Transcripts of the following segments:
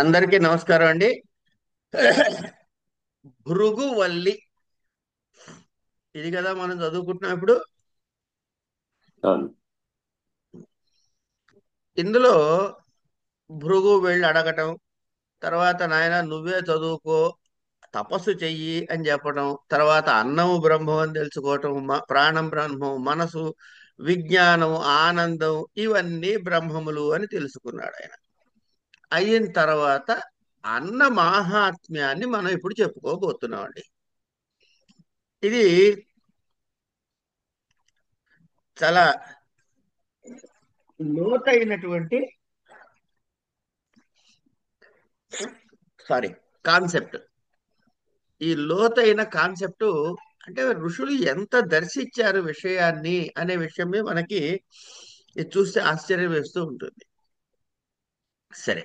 అందరికీ నమస్కారం అండి. భృగువల్లి ఇది కదా మనం చదువుకుంటున్నాం ఇప్పుడు. అవును. ఇందులో భృగు వెళ్ళి అడగటం, తర్వాత నాయన నువ్వే చదువుకో, తపస్సు చెయ్యి అని చెప్పడం, తర్వాత అన్నము బ్రహ్మం అని తెలుసుకోవటం, ప్రాణం బ్రహ్మం, మనసు విజ్ఞానం, ఆనందం ఇవన్నీ బ్రహ్మములు అని తెలుసుకున్నాడు ఆయన. అయిన తర్వాత అన్న మాహాత్మ్యాన్ని మనం ఇప్పుడు చెప్పుకోబోతున్నాం అండి. ఇది చాలా లోతైనటువంటి సారీ కాన్సెప్ట్. ఈ లోతైన కాన్సెప్ట్ అంటే ఋషులు ఎంత దర్శించారు విషయాన్ని అనే విషయమే మనకి ఇది చూస్తే ఆశ్చర్యం వేస్తూ ఉంటుంది. సరే,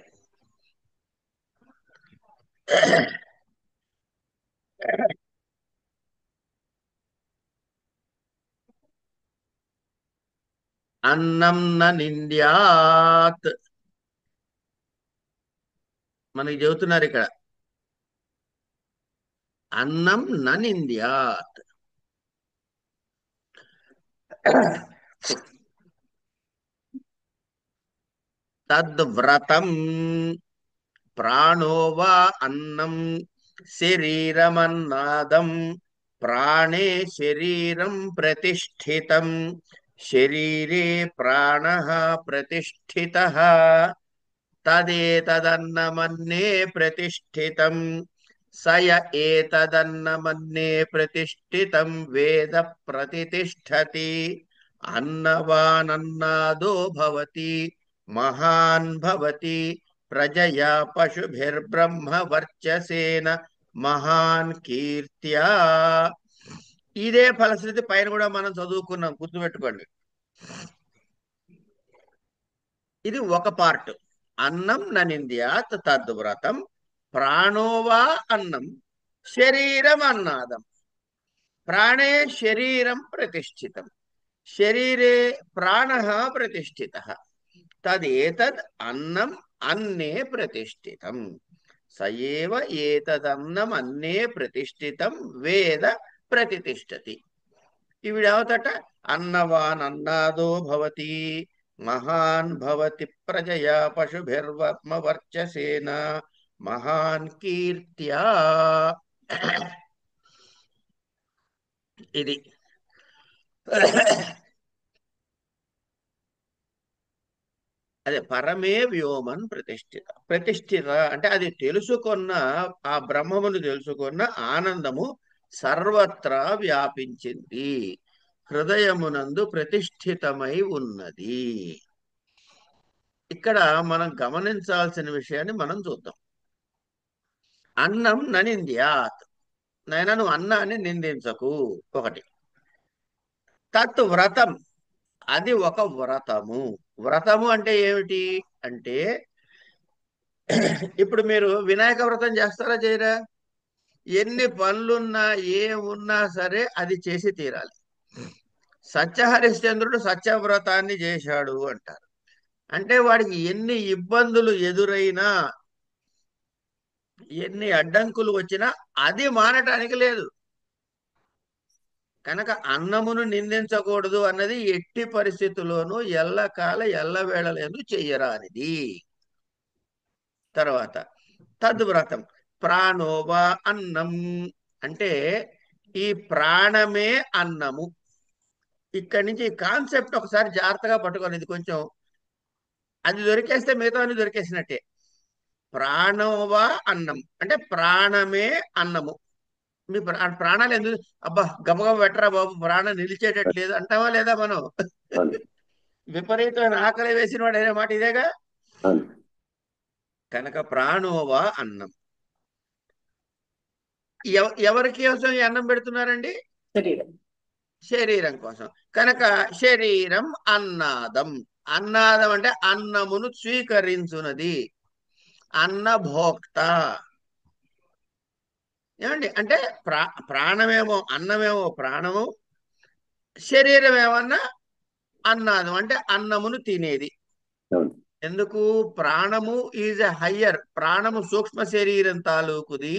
అన్నం న నింద్యాత్ మనకి చెబుతున్నారు ఇక్కడ. అన్నం న నింద్యాత్ తద్వ్రతం ప్రాణో వా అన్నం శరీరమన్నాదం ప్రాణే శరీరం ప్రతిష్ఠితం శరీరే ప్రాణ ప్రతిష్ఠిత తదేతదన్నమన్నే ప్రతిష్ఠితం సయ ఏతదన్నమన్నే ప్రతిష్ఠితం వేద ప్రతితిష్ఠతి అన్నవానన్నాదో భవతి మహాన్ భవతి ప్రజయా పశుభిర్బ్రహ్మ వర్చసేన మహాన్ కీర్త్యా. ఇదే ఫలశ్రుతి పైన కూడా మనం చదువుకున్నాం, గుర్తుపెట్టుకోండి. ఇది ఒక పార్ట్. అన్నం ననింద్యాత్ తద్వ్రతం ప్రాణోవా అన్నం శరీరం అన్నాదం ప్రాణే శరీరం ప్రతిష్ఠితం శరీరే ప్రాణ ప్రతిష్ఠిత తదేతద్ అన్నం అన్నే ప్రతిష్ఠితం సయేవ ఏతదన్నం అన్నే ప్రతిష్ఠితం వేద ప్రతితిష్టతి. ఈవిడేవతట అన్నవాన్ అన్నాదో భవతి మహాన్ భవతి ప్రజయా పశుభిర్వర్మ వర్చసేన మహాన్ కీర్త్యా. ఇది అదే పరమే వ్యోమన్ ప్రతిష్ఠిత. ప్రతిష్ఠిత అంటే అది తెలుసుకున్న, ఆ బ్రహ్మమును తెలుసుకున్న ఆనందము సర్వత్రా వ్యాపించింది, హృదయమునందు ప్రతిష్ఠితమై ఉన్నది. ఇక్కడ మనం గమనించాల్సిన విషయాన్ని మనం చూద్దాం. అన్నం ననింద్యాత్, నైనా నువ్వు అన్నాన్ని నిందించకు. ఒకటి. తత్ వ్రతం, అది ఒక వ్రతము. వ్రతము అంటే ఏమిటి అంటే, ఇప్పుడు మీరు వినాయక వ్రతం చేస్తారా చేయరా? ఎన్ని పనులున్నా ఏమున్నా సరే అది చేసి తీరాలి. సత్యహరిశ్చంద్రుడు సత్యవ్రతాన్ని చేశాడు అంటారు. అంటే వాడికి ఎన్ని ఇబ్బందులు ఎదురైనా, ఎన్ని అడ్డంకులు వచ్చినా అది మానటానికి లేదు. కనుక అన్నమును నిందించకూడదు అన్నది ఎట్టి పరిస్థితుల్లోనూ ఎల్లకాల ఎల్లవేళలందు చెయ్యరానిది. తర్వాత తద్వ్రతం ప్రాణోవా అన్నం అంటే ఈ ప్రాణమే అన్నము. ఇక్కడి నుంచి కాన్సెప్ట్ ఒకసారి జాగ్రత్తగా పట్టుకోవాలి. ఇది కొంచెం, అది దొరికేస్తే మిగతా అన్ని దొరికేసినట్టే. ప్రాణోవా అన్నం అంటే ప్రాణమే అన్నము. మీ ప్రాణాలు ఎందుకు అబ్బా గబగబ పెట్టరా బాబు, ప్రాణం నిలిచేటట్లేదు అంటావా లేదా మనం? అవును. విపరీతమైన ఆకలి వేసిన వాడు అనే మాట ఇదేగా. అవును. కనుక ప్రాణోవా అన్నం. ఎవరి కోసం ఈ అన్నం పెడుతున్నారండి? శరీరం. శరీరం కోసం. కనుక శరీరం అన్నాదం. అన్నాదం అంటే అన్నమును స్వీకరించున్నది, అన్నభోక్త. ఏమండి అంటే ప్రాణమేమో అన్నమేమో ప్రాణము, శరీరం ఏమన్నా అన్నాదం అంటే అన్నమును తినేది. అవును. ఎందుకు? ప్రాణము ఈజ్ ఎ హయ్యర్, ప్రాణము సూక్ష్మ శరీరం తాలూకుది,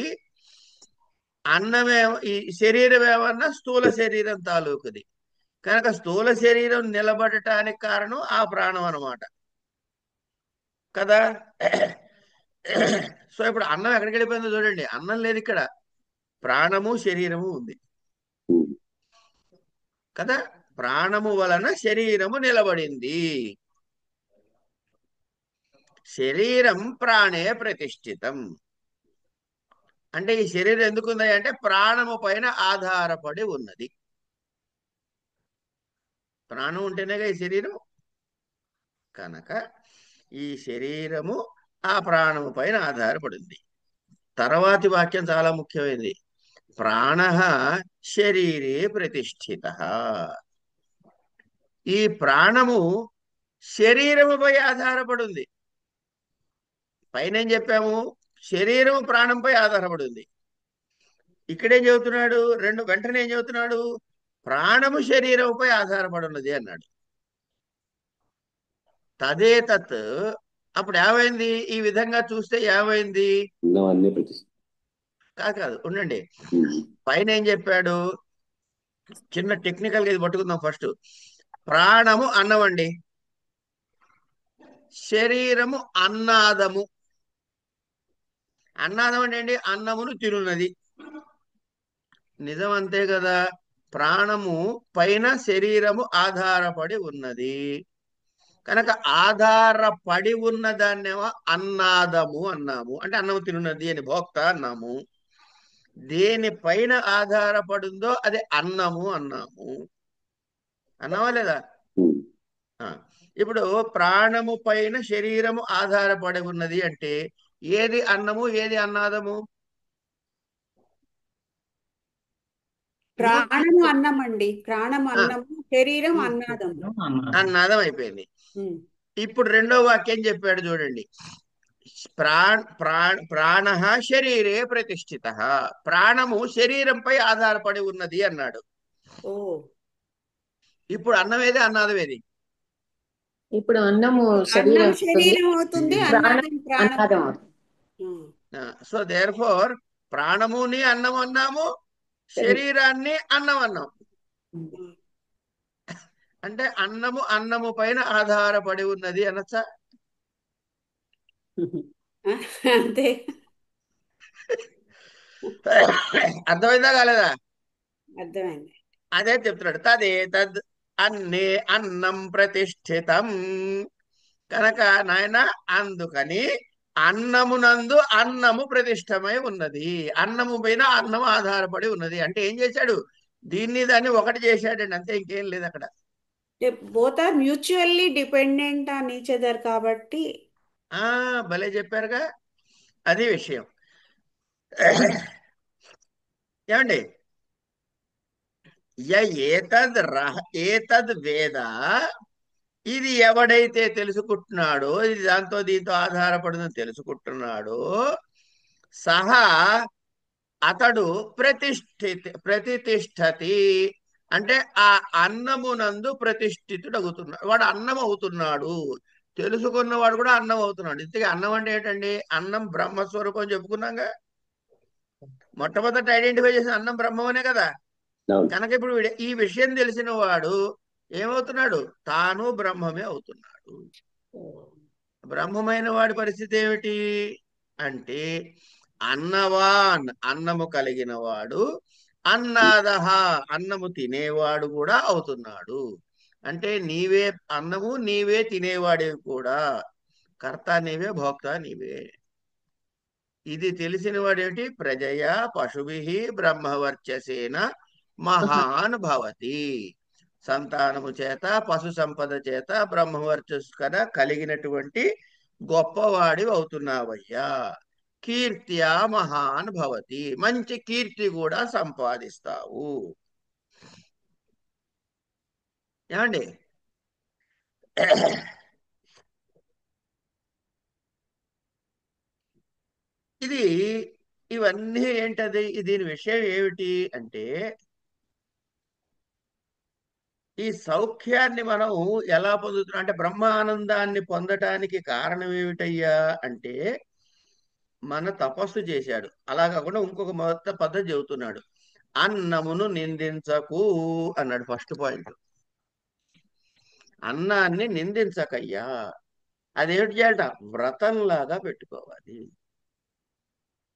అన్నమేమో ఈ శరీరం ఏమన్నా స్థూల శరీరం తాలూకుది. కనుక స్థూల శరీరం నిలబడటానికి కారణం ఆ ప్రాణం అన్నమాట కదా. సో ఇప్పుడు అన్నం ఎక్కడికి వెళ్ళిపోయిందో చూడండి, అన్నం లేదు ఇక్కడ, ప్రాణము శరీరము ఉంది కదా. ప్రాణము వలన శరీరము నిలబడింది. శరీరం ప్రాణే ప్రతిష్ఠితం. అంటే ఈ శరీరం ఎందుకుంది అంటే ప్రాణము పైన ఆధారపడి ఉన్నది. ప్రాణం ఉంటేనేగా ఈ శరీరం. కనుక ఈ శరీరము ఆ ప్రాణము పైన ఆధారపడింది. తర్వాతి వాక్యం చాలా ముఖ్యమైనది. ప్రాణ శరీరే ప్రతిష్ఠిత. ఈ ప్రాణము శరీరముపై ఆధారపడింది. పైన ఏం చెప్పాము? శరీరము ప్రాణంపై ఆధారపడింది. ఇక్కడేం చెబుతున్నాడు? వెంటనే ఏం చెబుతున్నాడు? ప్రాణము శరీరముపై ఆధారపడి ఉన్నది అన్నాడు. తదే తత్. అప్పుడు ఏమైంది? ఈ విధంగా చూస్తే ఏమైంది? ఉన్నవన్నీ ప్రతిష్ఠ. కాదు కాదు, ఉండండి. పైన ఏం చెప్పాడు? చిన్న టెక్నికల్ గా ఇది పట్టుకుందాం ఫస్ట్. ప్రాణము అన్నమండి, శరీరము అన్నాదము. అన్నాదం అంటే ఏంటి? అన్నమును తినున్నది. నిజం అంతే కదా. ప్రాణము పైన శరీరము ఆధారపడి ఉన్నది కనుక ఆధారపడి ఉన్న దాన్నేమో అన్నాదము అన్నాము, అంటే అన్నము తినున్నది అని భోక్త అన్నాము. దేనిపైన ఆధారపడిందో అది అన్నము అన్నాము. అన్నావా లేదా? ఆ. ఇప్పుడు ప్రాణము పైన శరీరము ఆధారపడి ఉన్నది అంటే ఏది అన్నము, ఏది అన్నాదము? ప్రాణము అన్నం అండి, ప్రాణం ఆ, అన్నము, శరీరం అన్నాదము. అన్నాదం అయిపోయింది. ఉమ్. ఇప్పుడు రెండో వాక్యం చెప్పాడు చూడండి. ప్రాణ శరీరే ప్రతిష్ఠిత. ప్రాణము శరీరంపై ఆధారపడి ఉన్నది అన్నాడు. ఓ ఇప్పుడు అన్నం ఏది, అన్నాదం ఏది? ఇప్పుడు అన్నము శరీరం అన్నం అవుతుంది, శరీరం అవుతుంది, ప్రాణం అన్నాదం ప్రాణం. అన్నాదం అవుతుంది. ఉమ్. సో దేర్ ఫోర్ ప్రాణముని అన్నం అన్నాము, శరీరాన్ని అన్నం అన్నాం. ఉమ్. అంటే అన్నము పైన ఆధారపడి ఉన్నది అనొచ్చా? అంతే. అర్థమైందా కాలేదా? అర్థమైంది. అదే చెప్తున్నాడు. తదే తద్ అన్నే అన్నం ప్రతిష్ఠితం. కనుక నాయన అందుకని అన్నమునందు అన్నము ప్రతిష్టమై ఉన్నది. అన్నము పైన అన్నము ఆధారపడి ఉన్నది. అంటే ఏం చేశాడు? దీన్ని దాన్ని ఒకటి చేశాడండి, అంతే, ఇంకేం లేదు అక్కడ. Both are mutually dependent on each other కాబట్టి. భలే చెప్పారుగా, అది విషయం. ఏమండి, ఏతద్ వేద, ఇది ఎవడైతే తెలుసుకుంటున్నాడో, ఇది దాంతో దీంతో ఆధారపడిందని తెలుసుకుంటున్నాడో, సహా అతడు ప్రతిష్ఠతి. అంటే ఆ అన్నమునందు ప్రతిష్ఠితుడు అవుతున్నాడు, వాడు అన్నం అవుతున్నాడు. తెలుసుకున్నవాడు కూడా అన్నం అవుతున్నాడు. ఇంతకీ అన్నం అంటే ఏంటండి? అన్నం బ్రహ్మస్వరూపం చెప్పుకున్నాగా. మొట్టమొదటి ఐడెంటిఫై చేసిన అన్నం బ్రహ్మమనే కదా. కనుక ఇప్పుడు ఈ విషయం తెలిసిన వాడు ఏమవుతున్నాడు? తాను బ్రహ్మమే అవుతున్నాడు. బ్రహ్మమైన వాడి పరిస్థితి ఏమిటి అంటే అన్నవాన్, అన్నము కలిగిన వాడు, అన్నాదహ, అన్నము తినేవాడు కూడా అవుతున్నాడు. అంటే నీవే అన్నము, నీవే తినేవాడివి కూడా. కర్త నీవే, భోక్త నీవే. ఇది తెలిసిన వాడేమిటి? ప్రజయా పశుభి బ్రహ్మవర్చసేన మహాన్ భవతి. సంతానము చేత, పశు సంపద చేత, బ్రహ్మవర్చస్సు కన కలిగినటువంటి గొప్పవాడి అవుతున్నావయ్యా. కీర్త్యా మహాన్ భవతి, మంచి కీర్తి కూడా సంపాదిస్తావు. ఏమండి? ఇది ఇవన్నీ ఏంటది? దీని విషయం ఏమిటి అంటే ఈ సౌఖ్యాన్ని మనం ఎలా పొందుతున్నాం అంటే బ్రహ్మానందాన్ని పొందటానికి కారణం ఏమిటయ్యా అంటే మన తపస్సు చేశాడు. అలా కాకుండా ఇంకొక మొదట పద్ధతి చెబుతున్నాడు. అన్నమును నిందించకు అన్నాడు ఫస్ట్ పాయింట్. అన్నాన్ని నిందించకయ్యా. అదేమిటి చేయాలట? వ్రతంలాగా పెట్టుకోవాలి.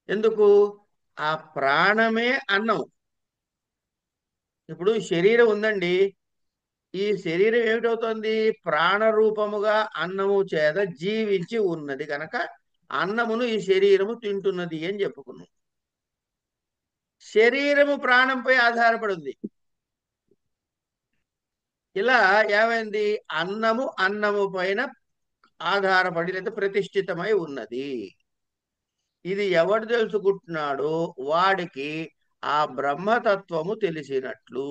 ఎందుకు? ఆ ప్రాణమే అన్నం. ఇప్పుడు శరీరం ఉందండి. ఈ శరీరం ఏమిటవుతుంది? ప్రాణరూపముగా అన్నము చేత జీవించి ఉన్నది కనుక అన్నమును ఈ శరీరము తింటున్నది అని చెప్పుకున్నాం. శరీరము ప్రాణంపై ఆధారపడి ఉంది. ఇలా ఏమైంది? అన్నము పైన ఆధారపడి లేదా ప్రతిష్ఠితమై ఉన్నది. ఇది ఎవడు తెలుసుకుంటున్నాడో వాడికి ఆ బ్రహ్మతత్వము తెలిసినట్లు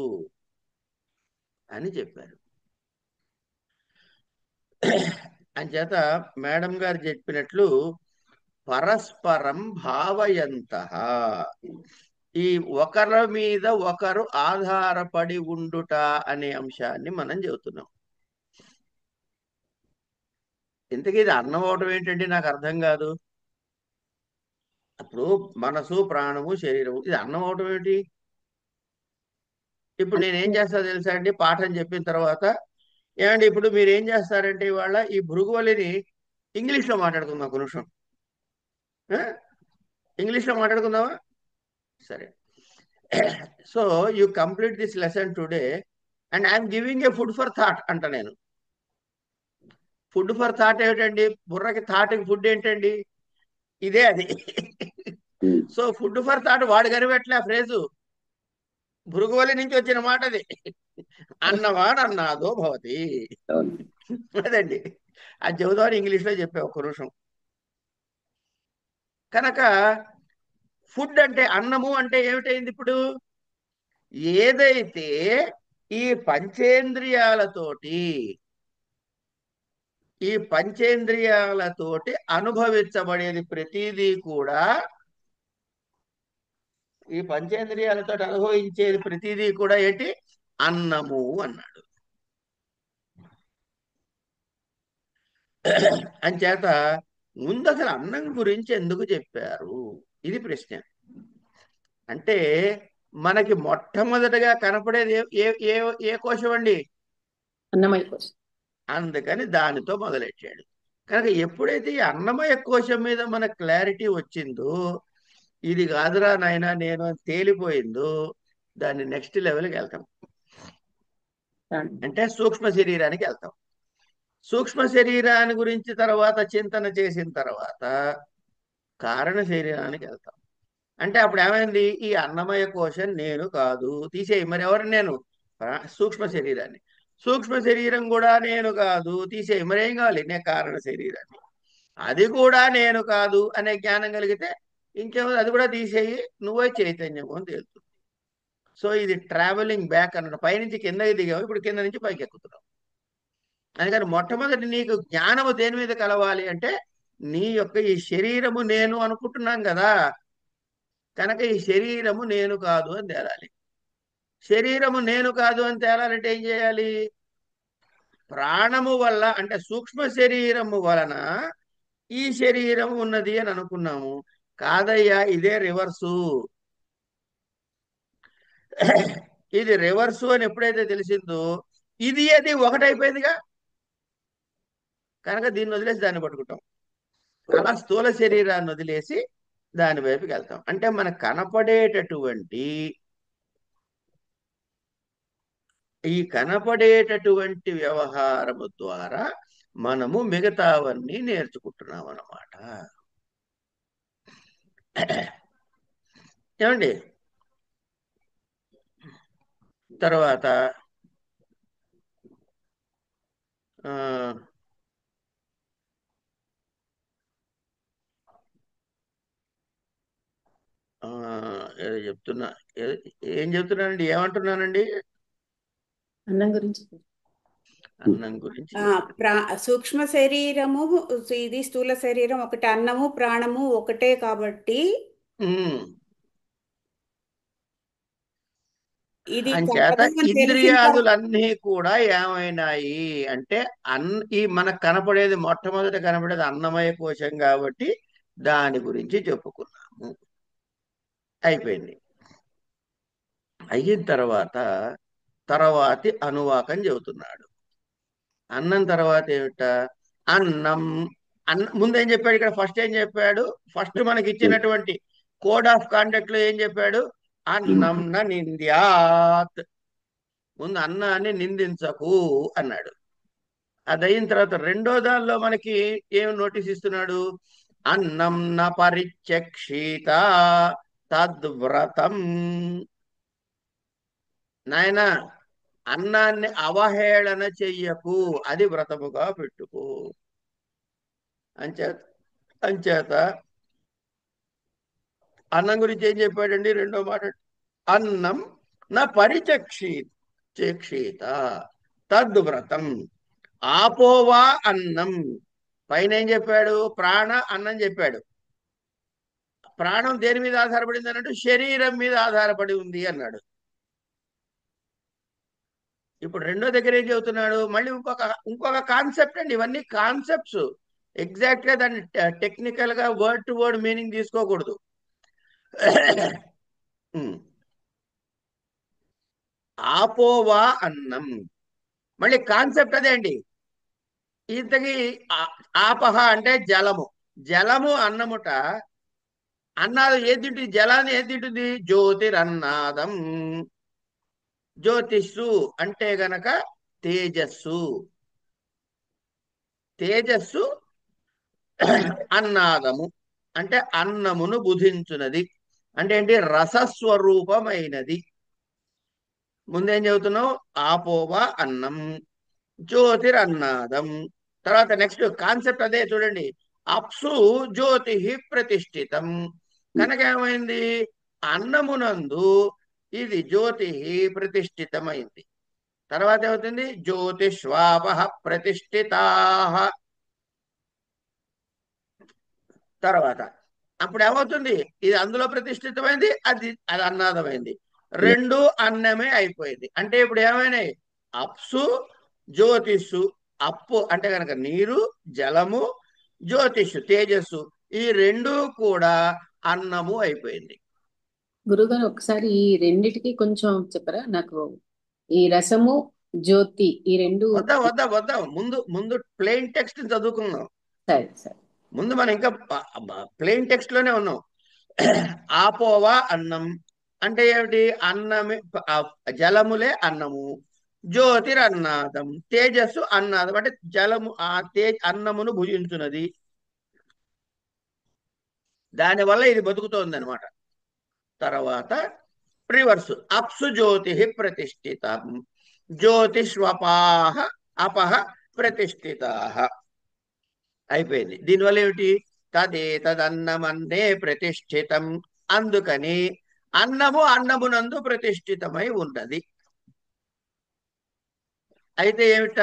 అని చెప్పారు. అంచేత మేడం గారు చెప్పినట్లు పరస్పరం భావయంతః, ఈ ఒకరి మీద ఒకరు ఆధారపడి ఉండుట అనే అంశాన్ని మనం చెబుతున్నాం. ఇంతకీ ఇది అన్నం అవడం ఏంటంటే నాకు అర్థం కాదు. అప్పుడు మనసు, ప్రాణము, శరీరము ఇది అన్నం అవడం ఏంటి? ఇప్పుడు నేనేం చేస్తా తెలుసా అండి? పాఠం చెప్పిన తర్వాత ఏమండి ఇప్పుడు మీరు ఏం చేస్తారంటే ఇవాళ ఈ భృగువలిని ఇంగ్లీష్లో మాట్లాడుకుందాం ఒక నిమిషం. ఇంగ్లీష్లో మాట్లాడుకుందామా? సరే. So you complete this lesson today and I'm giving a food for thought అంట నేను. ఫుడ్ ఫర్ థాట్ ఏమిటండి? బుర్రకి థాట్కి ఫుడ్ ఏంటండి? ఇదే అది. సో ఫుడ్ ఫర్ థాట్ వాడు కనిపెట్టలే ఫ్రేజు, భృగువలి నుంచి వచ్చిన మాట అది. అన్నవాడు అన్నాదో భవతి. అదండి. అది చెబుదామని ఇంగ్లీష్లో చెప్పా ఒక్క నిమిషం. కనుక ఫుడ్ అంటే అన్నము అంటే ఏమిటైంది ఇప్పుడు? ఏదైతే ఈ పంచేంద్రియాలతోటి అనుభవించబడేది ప్రతిదీ కూడా, ఈ పంచేంద్రియాలతో అనుభవించేది ప్రతిదీ కూడా ఏంటి? అన్నము అన్నాడు. అంచేత ముందు అసలు అన్నం గురించి ఎందుకు చెప్పారు? ఇది ప్రశ్న. అంటే మనకి మొట్టమొదటగా కనపడేది ఏ ఏ ఏ కోశం అండి? అన్నమయ కోశం. అందుకని దానితో మొదలెట్టాడు. కనుక ఎప్పుడైతే ఈ అన్నమయ కోశం మీద మన క్లారిటీ వచ్చిందో, ఇది కాదురా నాయన నేను అని తేలిపోయిందో, దాన్ని నెక్స్ట్ లెవెల్కి వెళ్తాం. అంటే సూక్ష్మ శరీరానికి వెళ్తాం. సూక్ష్మ శరీరాన్ని గురించి తర్వాత చింతన చేసిన తర్వాత కారణ శరీరానికి వెళ్తాం. అంటే అప్పుడు ఏమైంది? ఈ అన్నమయ కోశం నేను కాదు, తీసేయి. మరి ఎవరు నేను? సూక్ష్మ శరీరాన్ని. సూక్ష్మ శరీరం కూడా నేను కాదు, తీసేయి. మరి ఏం కావాలి? నేను కారణ శరీరాన్ని. అది కూడా నేను కాదు అనే జ్ఞానం కలిగితే ఇంకేమో అది కూడా తీసేయి, నువ్వే చైతన్యము అని తేలుతుంది. సో ఇది ట్రావెలింగ్ బ్యాక్ అన్నట్టు. పైనుంచి కిందకి దిగావు, ఇప్పుడు కింద నుంచి పైకి ఎక్కుతున్నావు. అందుకని మొట్టమొదటి నీకు జ్ఞానము దేని మీద కలవాలి అంటే నీ యొక్క ఈ శరీరము నేను అనుకుంటున్నాం కదా, కనుక ఈ శరీరము నేను కాదు అని తేలాలి. శరీరము నేను కాదు అని తేలాలంటే ఏం చేయాలి? ప్రాణము వల్ల అంటే సూక్ష్మ శరీరము వలన ఈ శరీరం ఉన్నది అని అనుకున్నాము. కాదయ్యా, ఇదే రివర్సు. ఇది రివర్సు అని ఎప్పుడైతే తెలిసిందో ఇది అది ఒకటైపోయిందిగా. కనుక దీన్ని వదిలేసి దాన్ని పట్టుకుంటాం. అలా స్థూల శరీరాన్ని వదిలేసి దాని వైపుకి వెళ్తాం. అంటే మనకు కనపడేటటువంటి వ్యవహారము ద్వారా మనము మిగతావన్నీ నేర్చుకుంటున్నాం అన్నమాట. ఏమండి? తర్వాత ఏదో చెప్తున్నా. ఏం చెప్తున్నానండి? ఏమంటున్నానండి? అన్నం గురించి. అన్నం గురించి. సూక్ష్మ శరీరము ఇది స్థూల శరీరం ఒకటి, అన్నము ప్రాణము ఒకటే కాబట్టి ఇది అంచేత చదవమని తెలిసిన తర్వాత ఇంద్రియాదులన్నీ కూడా ఏమైనాయి అంటే ఈ మనకు కనపడేది మొట్టమొదట కనపడేది అన్నమయ కోశం కాబట్టి దాని గురించి చెప్పుకున్నాము. అయిపోయింది. అయిన తర్వాతి అనువాకం చెబుతున్నాడు. అన్నం తర్వాత ఏమిట? అన్నం ముందేం చెప్పాడు? ఇక్కడ ఫస్ట్ ఏం చెప్పాడు? ఫస్ట్ మనకి ఇచ్చినటువంటి కోడ్ ఆఫ్ కాండక్ట్ లో ఏం చెప్పాడు? అన్నం న నింద్యాత్, ముందు అన్నాన్ని నిందించకు అన్నాడు. అది అయిన తర్వాత రెండో దానిలో మనకి ఏం నోటీస్ ఇస్తున్నాడు? అన్నం న పరిచక్షిత తద్వ్రతం. నాయన అన్నాన్ని అవహేళన చెయ్యకు, అది వ్రతముగా పెట్టుకో. అంచేత అంచేత అన్నం గురించి ఏం చెప్పాడండి? రెండో మాట, అన్నం నా పరిచక్షిత తద్వ్రతం. ఆపోవా అన్నం. పైన ఏం చెప్పాడు? ప్రాణ అన్నం చెప్పాడు. ప్రాణం దేని మీద ఆధారపడింది అన్నట్టు? శరీరం మీద ఆధారపడి ఉంది అన్నాడు. ఇప్పుడు రెండో దగ్గర ఏం చెబుతున్నాడు? మళ్ళీ ఇంకొక కాన్సెప్ట్ అండి. ఇవన్నీ కాన్సెప్ట్స్. ఎగ్జాక్ట్ గా దాన్ని టెక్నికల్ గా వర్డ్ టు వర్డ్ మీనింగ్ తీసుకోకూడదు. ఆపోవా అన్నం, మళ్ళీ కాన్సెప్ట్ అదే అండి. ఇంతకీ ఆపహ అంటే జలము. జలము అన్నముట. అన్నాదం ఏది తింటుంది? జలాన్ని ఏది తింటుంది? జ్యోతిరన్నాదం. జ్యోతిస్సు అంటే గనక తేజస్సు. తేజస్సు అన్నాదము అంటే అన్నమును బుధించున్నది. అంటే ఏంటి? రసస్వరూపమైనది. ముందేం చెబుతున్నావు? ఆపోవా అన్నం, జ్యోతిరన్నాదం. తర్వాత నెక్స్ట్ కాన్సెప్ట్ అదే చూడండి. అప్సు జ్యోతి ప్రతిష్ఠితం. కనుక ఏమైంది? అన్నమునందు ఇది జ్యోతి ప్రతిష్ఠితమైంది. తర్వాత ఏమవుతుంది? జ్యోతిష్వాప ప్రతిష్ఠితా. తర్వాత అప్పుడు ఏమవుతుంది? ఇది అందులో ప్రతిష్ఠితమైంది, అది అది అన్నాదమైంది. రెండు అన్నమే అయిపోయింది. అంటే ఇప్పుడు ఏమైనాయి? అప్సు జ్యోతిస్సు. అప్పు అంటే కనుక నీరు, జలము, జ్యోతిషు తేజస్సు, ఈ రెండు కూడా అన్నము అయిపోయింది. గురుగారు ఒకసారి ఈ రెండిటికి కొంచెం చెప్పరా నాకు? ఈ రసము జ్యోతి ఈ రెండు. వద్దా ముందు ముందు ప్లెయిన్ టెక్స్ట్ చదువుకుందాం. సరే సరే. ముందు మనం ఇంకా ప్లెయిన్ టెక్స్ట్ లోనే ఉన్నాం. ఆపోవా అన్నం అంటే ఏమిటి? అన్నమే, జలములే అన్నము. జ్యోతిరన్నాదం, తేజస్సు అన్నాదం అంటే జలము అన్నమును భుజించున్నది. దానివల్ల ఇది బతుకుతోంది అనమాట. తర్వాత రివర్స్, అప్సు జ్యోతి ప్రతిష్ఠితం, జ్యోతిష్వపాహ అపహ ప్రతిష్ఠిత. అయిపోయింది. దీనివల్ల ఏమిటి? తదేతదన్నమన్నే ప్రతిష్ఠితం. అందుకని అన్నము అన్నమునందు ప్రతిష్ఠితమై ఉన్నది. అయితే ఏమిట?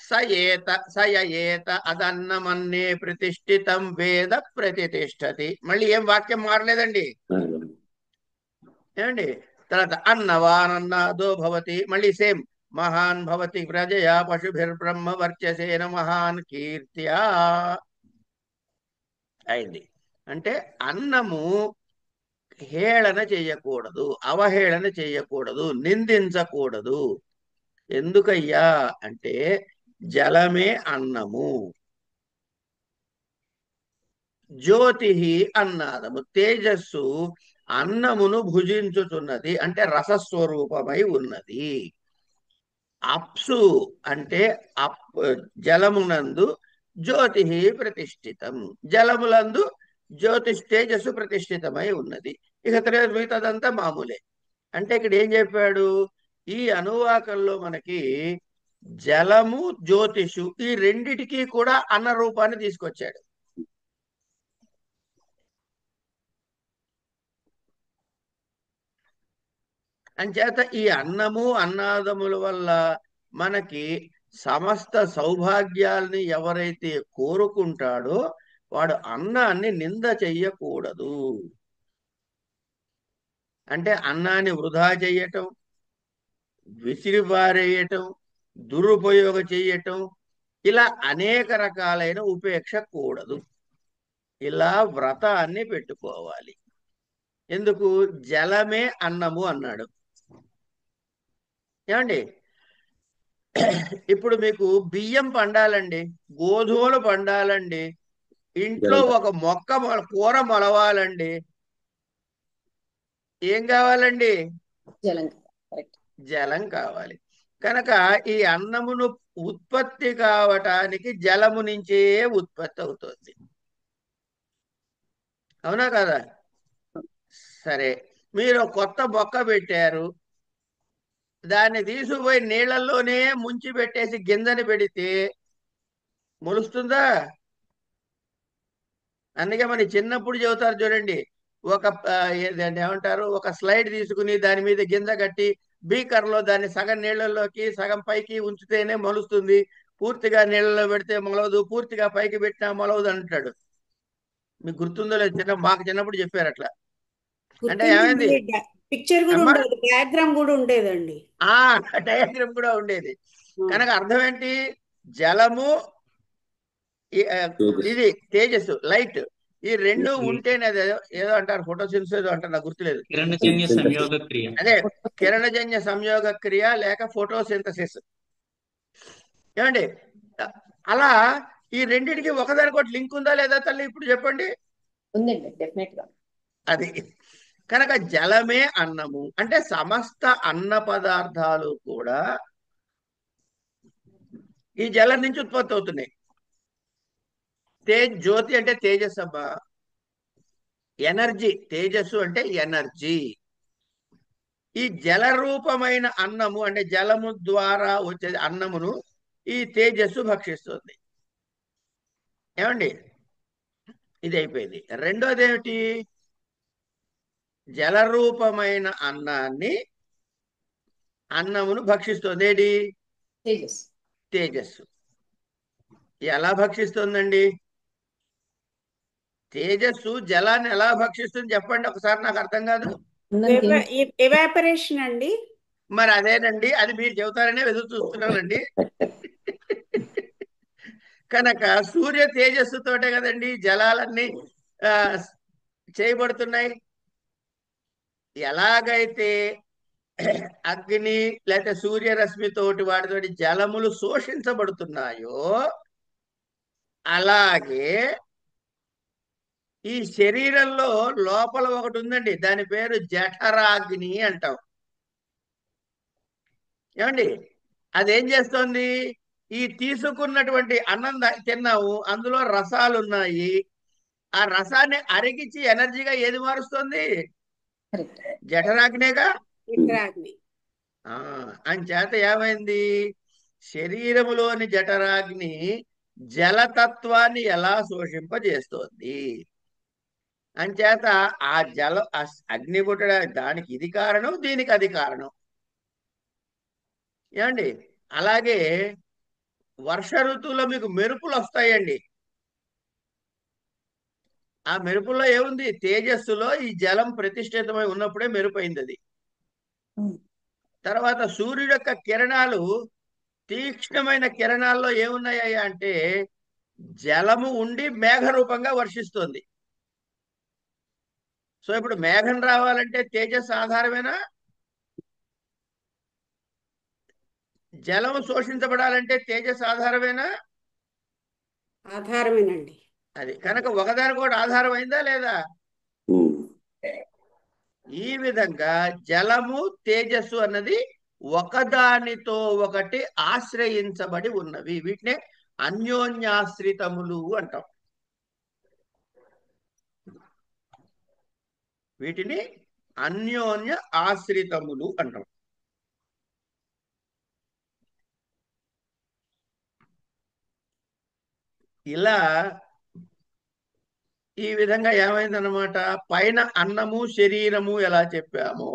సయేత అదన్నమన్నే ప్రతిష్ఠితం వేద ప్రతిష్టతి. మళ్ళీ ఏం వాక్యం మారలేదండి. ఏమండి? తర్వాత అన్నవానన్నాదో భవతి, మళ్ళీ సేమ్. మహాన్ భవతి ప్రజయా పశుభిర్బ్రహ్మ వర్చసేన మహాన్ కీర్త్యా అయింది. అంటే అన్నము హేళన చెయ్యకూడదు, అవహేళన చెయ్యకూడదు, నిందించకూడదు. ఎందుకయ్యా అంటే జలమే అన్నము, జ్యోతి అన్నాదము, తేజస్సు అన్నమును భుజించుతున్నది అంటే రసస్వరూపమై ఉన్నది. అప్సు అంటే జలమునందు జ్యోతి ప్రతిష్ఠితం, జలములందు జ్యోతిష్ తేజస్సు ప్రతిష్ఠితమై ఉన్నది. ఇక మిగతాదంతా మామూలే. అంటే ఇక్కడ ఏం చెప్పాడు? ఈ అనువాకంలో మనకి జలము, జ్యోతిషు ఈ రెండిటికి కూడా అన్న రూపాన్ని తీసుకొచ్చాడు. అంచేత ఈ అన్నము అన్నాదముల వల్ల మనకి సమస్త సౌభాగ్యాల్ని ఎవరైతే కోరుకుంటాడో వాడు అన్నాన్ని నింద చెయ్యకూడదు. అంటే అన్నాన్ని వృధా చేయటం, విసిరిపారేయటం, దురుపయోగం చేయటం, ఇలా అనేక రకాలైన ఉపేక్ష కూడదు. ఇలా వ్రతాన్ని పెట్టుకోవాలి. ఎందుకు? జలమే అన్నము అన్నాడు. ఏమండి, ఇప్పుడు మీకు బియ్యం పండాలండి, గోధుమలు పండాలండి, ఇంట్లో జలం ఒక మొక్క కూర మొలవాలండి, ఏం కావాలండి? జలం కరెక్ట్. జలం కావాలి. కనుక ఈ అన్నమును ఉత్పత్తి కావటానికి జలము నుంచే ఉత్పత్తి అవుతుంది. అవునా కదా? సరే, మీరు కొత్త మొక్క పెట్టారు, దాన్ని తీసుకుపోయి నీళ్ళల్లోనే ముంచి పెట్టేసి గింజని పెడితే మొలుస్తుందా? అందుకే మన చిన్నప్పుడు చెబుతారు చూడండి, ఒక దాన్ని ఏమంటారు, ఒక స్లైడ్ తీసుకుని దాని మీద గింజ కట్టి బీకర్లో దాన్ని సగం నీళ్ళల్లోకి సగం పైకి ఉంచితేనే మొలుస్తుంది, పూర్తిగా నీళ్ళలో పెడితే మొలవదు, పూర్తిగా పైకి పెట్టినా మొలవదు అంటాడు. మీకు గుర్తుందో లేదు? మాకు చిన్నప్పుడు చెప్పారు అట్లా. అంటే గుర్తుందండి. ఏమైంది పిక్చర్ కూడా అమ్మా? ఉండేది, డయాగ్రామ్ కూడా ఉండేదండి. ఆ డయాగ్రామ్ కూడా ఉండేది. ఆ, కనుక అర్థం ఏంటి? జలము, తేజస్సు. ఇది తేజస్సు, లైట్, ఈ రెండు ఉంటేనే అది ఏదో అంటారు, ఫోటోసిన్థసిస్ ఏదో అంటారు, నాకు గుర్తులేదు. కిరణజన్య సింథసిస్. సంయోగ క్రియ. అదే కిరణజన్య సంయోగ క్రియ లేక ఫోటోసింథసిస్. ఏమండి, అలా ఈ రెండిటికి ఒకదానికొకటి లింక్ ఉందా లేదా తల్లి? ఇప్పుడు చెప్పండి. ఉందండి, డెఫినెట్ గా. అది కనుక జలమే అన్నము అంటే సమస్త అన్న పదార్థాలు కూడా ఈ జలం నుంచి ఉత్పత్తి అవుతున్నాయి. జ్యోతి అంటే తేజస్ అబ్బా, ఎనర్జీ. తేజస్సు అంటే ఎనర్జీ. ఈ జల రూపమైన అన్నము అంటే జలము ద్వారా వచ్చే అన్నమును ఈ తేజస్సు భక్షిస్తుంది. ఏమండి, ఇది అయిపోయింది. రెండోది ఏమిటి? జల రూపమైన అన్నమును భక్షిస్తుంది ఏది? తేజస్. తేజస్సు. ఎలా భక్షిస్తుందండి? తేజస్సు జలాన్ని ఎలా భక్షిస్తుంది చెప్పండి ఒకసారి, నాకు అర్థం కాదు. ఎవాపరేషన్ అండి. మరి అదేనండి, అది మీరు చెబుతారనే ఎదురు చూస్తున్నానండి. కనుక సూర్య తేజస్సుతోటే కదండి జలాలన్నీ ఆ, చేయబడుతున్నాయి. ఎలాగైతే అగ్ని లేకపోతే సూర్యరశ్మితోటి వాటితోటి జలములు శోషించబడుతున్నాయో, అలాగే ఈ శరీరంలో లోపల ఒకటి ఉందండి, దాని పేరు జఠరాగ్ని అంటాం. ఏమండి, అదేం చేస్తోంది? ఈ తీసుకున్నటువంటి అన్నం తిన్నాము, అందులో రసాలు ఉన్నాయి, ఆ రసాన్ని అరిగించి ఎనర్జీగా ఏది మారుస్తుంది? కరెక్ట్. జఠరాగ్నేగా. జఠరాగ్ని. అంచేత ఏమైంది? శరీరములోని జఠరాగ్ని జలతత్వాన్ని ఎలా శోషింపజేస్తోంది? అంచేత ఆ అగ్ని పుట్టడా దానికి ఇది కారణం, దీనికి అది కారణం. ఏమండి, అలాగే వర్ష ఋతువులో మీకు మెరుపులు వస్తాయండి. ఆ మెరుపుల్లో ఏముంది? తేజస్సులో ఈ జలం ప్రతిష్ఠితమై ఉన్నప్పుడే మెరుపైంది అది. తర్వాత సూర్యుడు యొక్క కిరణాలు, తీక్ష్ణమైన కిరణాల్లో ఏమున్నాయి అంటే జలము ఉండి మేఘ రూపంగా వర్షిస్తుంది. సో ఇప్పుడు మేఘం రావాలంటే తేజస్సు ఆధారమేనా? జలము శోషించబడాలంటే తేజస్సు ఆధారమేనా? ఆధారమేనండి. అది కనుక ఒకదానికొకటి ఆధారం అయిందా లేదా? ఈ విధంగా జలము తేజస్సు అన్నది ఒకదానితో ఒకటి ఆశ్రయించబడి ఉన్నవి. వీటినే అన్యోన్యాశ్రితములు అంటాం. వీటిని అన్యోన్య ఆశ్రితములు అంటాం. ఇలా ఈ విధంగా ఏమైందనమాట, పైన అన్నము శరీరము ఎలా చెప్పామో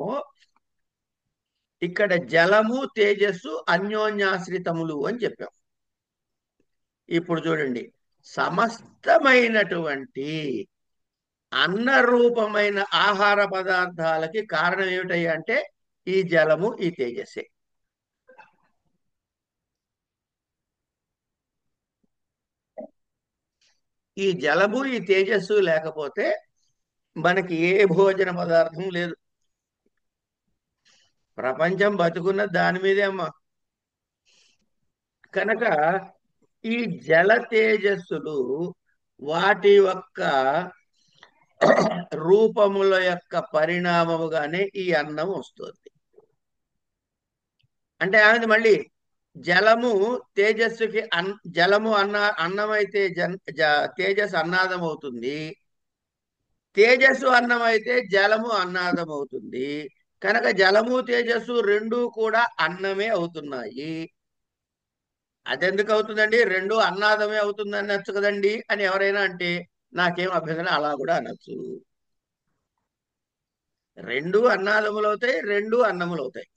ఇక్కడ జలము తేజస్సు అన్యోన్యాశ్రితములు అని చెప్పాం. ఇప్పుడు చూడండి, సమస్తమైనటువంటి అన్న రూపమైన ఆహార పదార్థాలకి కారణం ఏమిటయ్యా అంటే ఈ జలము, ఈ తేజస్సే. ఈ జలము, ఈ తేజస్సు లేకపోతే మనకి ఏ భోజన పదార్థం లేదు. ప్రపంచం బతుకున్న దాని మీదే అమ్మా. కనుక ఈ జల తేజస్సులు వాటి యొక్క రూపముల యొక్క పరిణామముగానే ఈ అన్నం వస్తుంది. అంటే ఏమైంది మళ్ళీ జలము తేజస్సుకి జలము అన్నమైతే తేజస్సు అన్నాదం అవుతుంది. తేజస్సు అన్నమైతే జలము అన్నాదం అవుతుంది. కనుక జలము తేజస్సు రెండూ కూడా అన్నమే అవుతున్నాయి. అదెందుకు అవుతుందండి? రెండు అన్నాదమే అవుతుంది అనొచ్చు కదండి అని ఎవరైనా అంటే నాకేం అభ్యంతరం, అలా కూడా అనొచ్చు. రెండు అన్నాదములు అవుతాయి, రెండు అన్నములు అవుతాయి.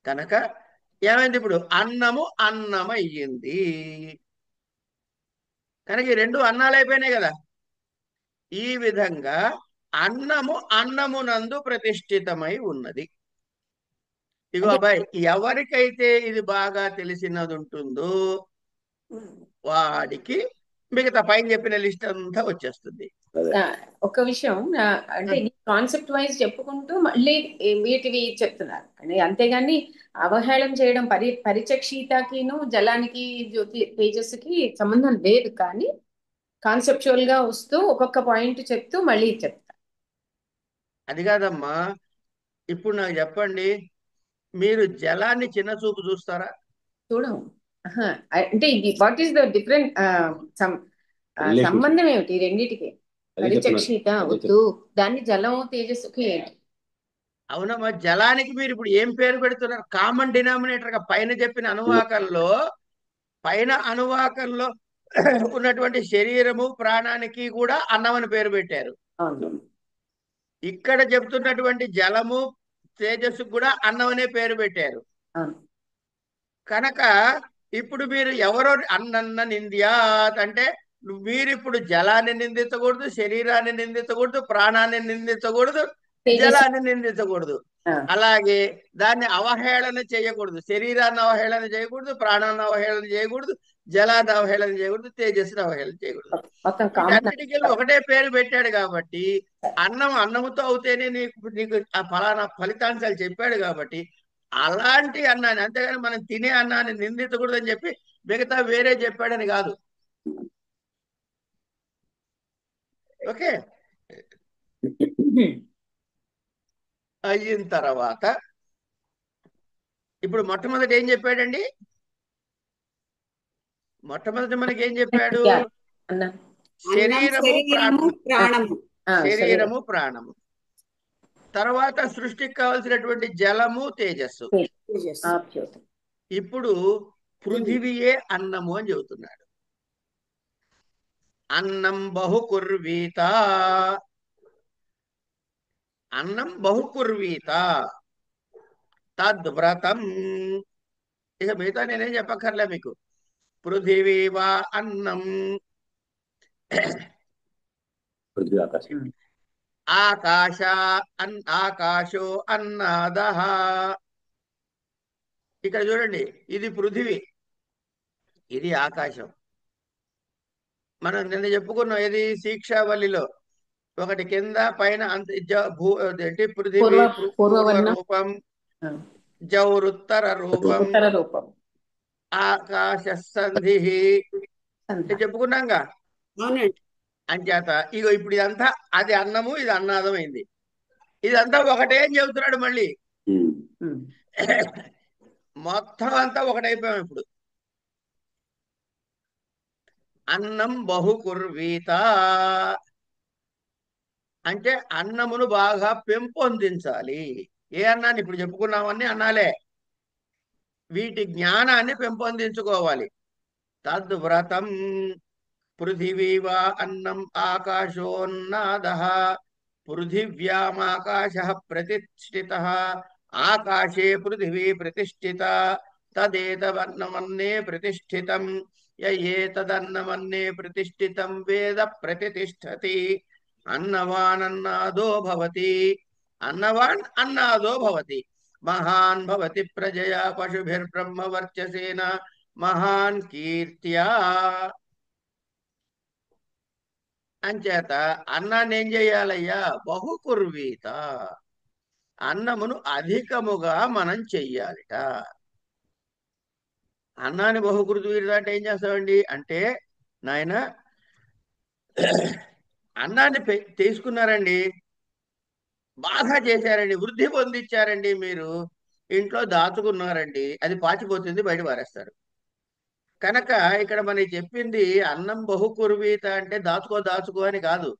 కనుక ఏమైంది? ఇప్పుడు అన్నము అన్నమయ్యింది. కనుక ఈ రెండు అన్నాలు అయిపోయినాయి కదా. ఈ విధంగా అన్నము అన్నమునందు ప్రతిష్ఠితమై ఉన్నది. ఇగో అంటే అబ్బాయి, ఎవరికైతే ఇది బాగా తెలిసినది ఉంటుందో వాడికి మిగతా పైన చెప్పిన లిస్ట్ అంతా వచ్చేస్తుంది. అదే ఆ, ఒక విషయం అంటే కాన్సెప్ట్ వైజ్ చెప్పుకుంటూ మళ్ళీ వీటివి చెప్తున్నారు అని, అంతేగాని అవహేళన చేయడం పరిచక్షితకిను జలానికి జ్యోతి తేజస్సుకి సంబంధం లేదు, కానీ కాన్సెప్చువల్ గా వస్తూ ఒక్కొక్క పాయింట్ చెప్తూ మళ్ళీ చెప్తా. అది కాదమ్మా, ఇప్పుడు నాకు చెప్పండి, మీరు జలాన్ని చిన్న చూపు చూస్తారా? చూడము. ఆహా, అంటే what is the different relationship సంబంధం ఏమిటి ఈ రెండిటికి? అదే చెప్తున్నారు. పరిచక్షిత అదే వద్దు, దాన్ని జలం తేజస్సుకి ఏంటి? అవునమ్మా, జలానికి మీరు ఇప్పుడు ఏం పేరు పెడుతున్నారు? కామన్ డినామినేటర్ గా పైన చెప్పిన అనువాకంలో ఉన్నటువంటి శరీరము ప్రాణానికి కూడా అన్నమని పేరు పెట్టారు. అవును. ఇక్కడ చెప్తున్నటువంటి జలము తేజస్సు కూడా అన్నం అనే పేరు పెట్టారు. అవును. కనుక ఇప్పుడు మీరు ఎవరో అన్నన్న నింద్యాత్ అంటే మీరు ఇప్పుడు జలాన్ని నిందించకూడదు, శరీరాన్ని నిందించకూడదు, ప్రాణాన్ని నిందించకూడదు, తేజస్సు. జలాన్ని నిందించకూడదు. ఆ, అలాగే దాన్ని అవహేళన చేయకూడదు. శరీరాన్ని అవహేళన చేయకూడదు, ప్రాణాన్ని అవహేళన చేయకూడదు, జలాన్ని అవహేళన చేయకూడదు, తేజస్సుని అవహేళన చేయకూడదు. మొత్తం కామన్. వీటన్నిటికీ ఒకటే పేరు పెట్టాడు కాబట్టి అన్నముతో అవుతేనే నీకు నీకు ఆ ఫలానా ఫలితాంశాలు చెప్పాడు కాబట్టి అలాంటి అన్నాన్ని, అంతేగాని మనం తినే అన్నాన్ని నిందించకూడదు అని చెప్పి మిగతా వేరే చెప్పాడని కాదు. ఓకే. అయిన తర్వాత ఇప్పుడు మొట్టమొదటి ఏం చెప్పాడండి? మొట్టమొదటి మనకి ఏం చెప్పాడు? అన్న శరీరము, శరీరము ప్రాణము. శరీరము, ప్రాణము. తర్వాత సృష్టికి కావలసినటువంటి జలము, తేజస్సు. ఇప్పుడు పృథివీయే అన్నము అని చెబుతున్నాడు. అన్నం బహుకుర్వీత, అన్నం బహుకుర్వీత తద్వ్రతం. ఇక మిగతా నేనేం చెప్పక్కర్లే మీకు. పృథివీ వా అన్నం, పృథ్వీ ఆకాశం. ఆకాశో అన్నాదః. ఇక్కడ చూడండి, ఇది పృథివీ, ఇది ఆకాశం. మనం నిన్న చెప్పుకున్నాం, ఇది శిక్షావళిలో ఒకటి కింద పైన ఏంటి? పృథివీ పూర్వ రూపం, జౌరుత్తర రూపం, ఆకాశ సంధి చెప్పుకున్నాంగా. అవునండి. అంచేత ఇగో ఇప్పుడు ఇదంతా అది అన్నము, ఇది అన్నాదం అయింది. ఇదంతా ఒకటే అని చెబుతున్నాడు మళ్ళీ. మొత్తం అంతా ఒకటైపోయాం ఇప్పుడు. అన్నం బహుకుర్వీత అంటే అన్నమును బాగా పెంపొందించాలి. ఏ అన్నాన్ని? ఇప్పుడు చెప్పుకున్నామన్నీ అన్నాలే. వీటి జ్ఞానాన్ని పెంపొందించుకోవాలి. తద్వ్రతం పృథివీ వా అన్నం ఆకాశోన్నాదః, పృథివ్యామాకాశ ప్రతిష్ఠిత, ఆకాశే పృథివీ ప్రతిష్ఠిత, తదేతవన్నమన్నే ప్రతిష్ఠితం, ఏతదన్నమన్నే ప్రతిష్ఠితం వేద ప్రతిష్టతి. అన్నవానన్నాదో భవతి. అన్నవాన్ అన్నాదో భవతి. మహాన్ భవతి ప్రజయా పశుభిర్బ్రహ్మవర్చసేన మహాన్ కీర్త్యా. అంచేత అన్నాన్ని ఏం చేయాలయ్యా? బహుకుర్వీత. అన్నమును అధికముగా మనం చెయ్యాలిట. అన్నాన్ని బహుకుర్వీత అంటే ఏం చేస్తామండి అంటే, నాయన అన్నాన్ని తీసుకున్నారండి, బాగా చేశారండి, వృద్ధి పొందించారండి, మీరు ఇంట్లో దాచుకున్నారండి, అది పాచిపోతుంది, బయట పారేస్తారు. కనుక ఇక్కడ మనకి చెప్పింది అన్నం బహుకుర్వీత అంటే దాచుకో దాచుకో అని కాదు.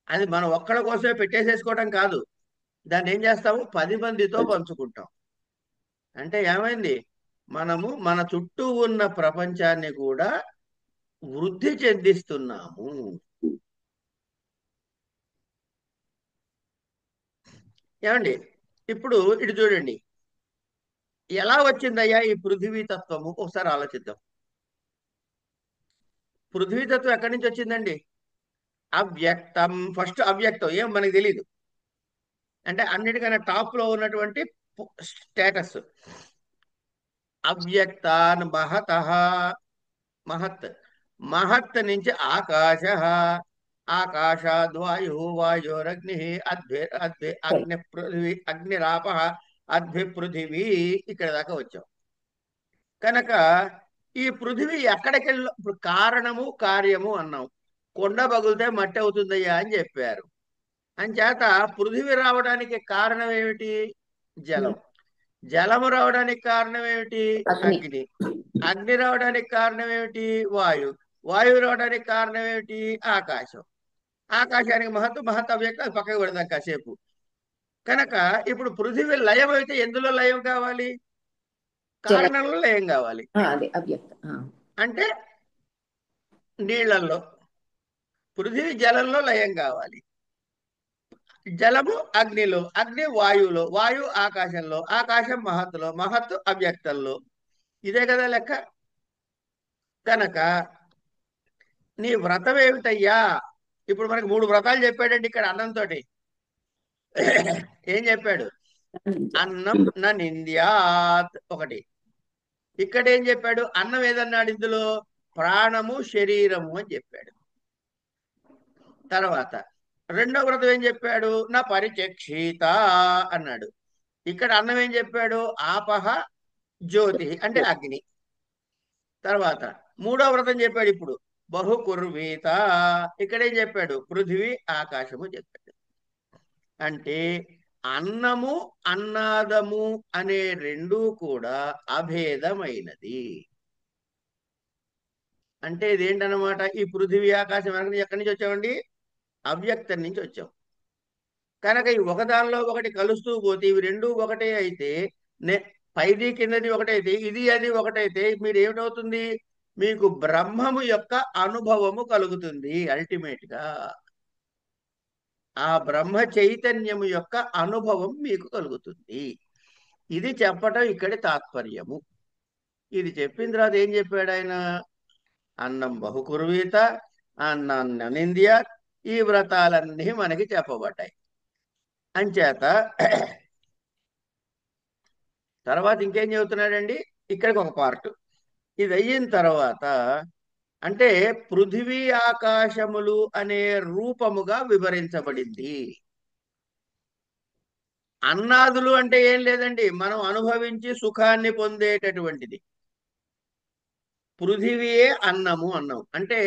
అది మనం ఒక్కడి కోసమే పెట్టేసేసుకోవడం కాదు. దాన్ని ఏం చేస్తాము? 10 మందితో పంచుకుంటాం. అంటే ఏమైంది? మనము మన చుట్టూ ఉన్న ప్రపంచాన్ని కూడా వృద్ధి చెందిస్తున్నాము. ఏమండి? ఇప్పుడు ఇటు చూడండి, ఎలా వచ్చిందయ్యా ఈ పృథివీ తత్వము? ఒకసారి ఆలోచిద్దాం. పృథివీ తత్వం ఎక్కడి నుంచి వచ్చిందండి? అవ్యక్తం. ఫస్ట్ అవ్యక్తం ఏం మనకి తెలియదు. అంటే అన్నిటికన్నా టాప్ లో ఉన్నటువంటి స్టేటస్. అవ్యక్తాన్ మహత. మహత్. మహత్ నుంచి ఆకాశ. ఆకాశాద్ వాయు. వాయోరగ్ని. అగ్ని పృథివీ. అగ్నిరాప. అద్భి పృథివీ. ఇక్కడ దాకా వచ్చాం. కనుక ఈ పృథివీ ఎక్కడికి ఇప్పుడు కారణము కార్యము అన్నాం. కొండ పగులితే మట్టి అవుతుందయ్యా అని చెప్పారు. అంచేత పృథివీ రావడానికి కారణం ఏమిటి? జలం. జలము రావడానికి కారణం ఏమిటి? అగ్ని. అగ్ని. అగ్ని రావడానికి కారణం ఏమిటి? వాయు. వాయువు రావడానికి కారణం ఏమిటి? ఆకాశం. ఆకాశానికి మహత్తు. మహత్ అవ్యక్తం. అది పక్కకు పెడదాం కాసేపు. కనుక ఇప్పుడు పృథివీ లయం అయితే ఎందులో లయం కావాలి? కారణంలో లయం కావాలి. అదే అవ్యక్తం అంటే నీళ్లలో. పృథివీ జలంలో లయం కావాలి. జలము అగ్నిలో. అగ్ని వాయువులో. వాయువు ఆకాశంలో. ఆకాశం మహత్తులో. మహత్తు అవ్యక్తంలో. ఇదే కదా లెక్క. కనుక నీ వ్రతం ఏమిటయ్యా? ఇప్పుడు మనకు 3 వ్రతాలు చెప్పాడండి ఇక్కడ అన్నంతో. ఏం చెప్పాడు? అన్నం న నింద్యాత్ ఒకటి. ఇక్కడ ఏం చెప్పాడు? అన్నం ఏదన్నాడు ఇందులో? ప్రాణము శరీరము అని చెప్పాడు. తర్వాత రెండో వ్రతం ఏం చెప్పాడు? నా పరిచక్షిత అన్నాడు. ఇక్కడ అన్నం ఏం చెప్పాడు? ఆపహ జ్యోతి అంటే అగ్ని. తర్వాత మూడో వ్రతం చెప్పాడు ఇప్పుడు, బహుకుర్వీత. ఇక్కడ ఏం చెప్పాడు? పృథివీ ఆకాశము చెప్పాడు. అంటే అన్నము అన్నాదము అనే రెండూ కూడా అభేదమైనది. అంటే ఇదేంటనమాట? ఈ పృథివీ ఆకాశం ఎక్కడి నుంచి వచ్చామండి? అవ్యక్తం నుంచి వచ్చాం. కనుక ఈ ఒకదానిలో ఒకటి కలుస్తూ పోతే ఇవి రెండూ ఒకటే అయితే, పైది కిందది ఒకటైతే, ఇది అది ఒకటైతే మీరు ఏమిటవుతుంది? మీకు బ్రహ్మము యొక్క అనుభవము కలుగుతుంది. అల్టిమేట్ గా ఆ బ్రహ్మ చైతన్యము యొక్క అనుభవం మీకు కలుగుతుంది. ఇది చెప్పటం ఇక్కడి తాత్పర్యము. ఇది చెప్పిన తర్వాత ఏం చెప్పాడు ఆయన? అన్నం బహుకుర్వీత, అన్నాన్ని అనింద్య. ఈ వ్రతాలన్నీ మనకి చెప్పబడ్డాయి. అంచేత తర్వాత ఇంకేం చెబుతున్నాడండి? ఇక్కడికి ఒక పార్ట్. ఇది అయిన తర్వాత అంటే పృథివీ ఆకాశములు అనే రూపముగా వివరించబడింది. అన్నాదులు అంటే ఏం లేదండి, మనం అనుభవించి సుఖాన్ని పొందేటటువంటిది. పృథివీయే అన్నము అన్నాం. అంటే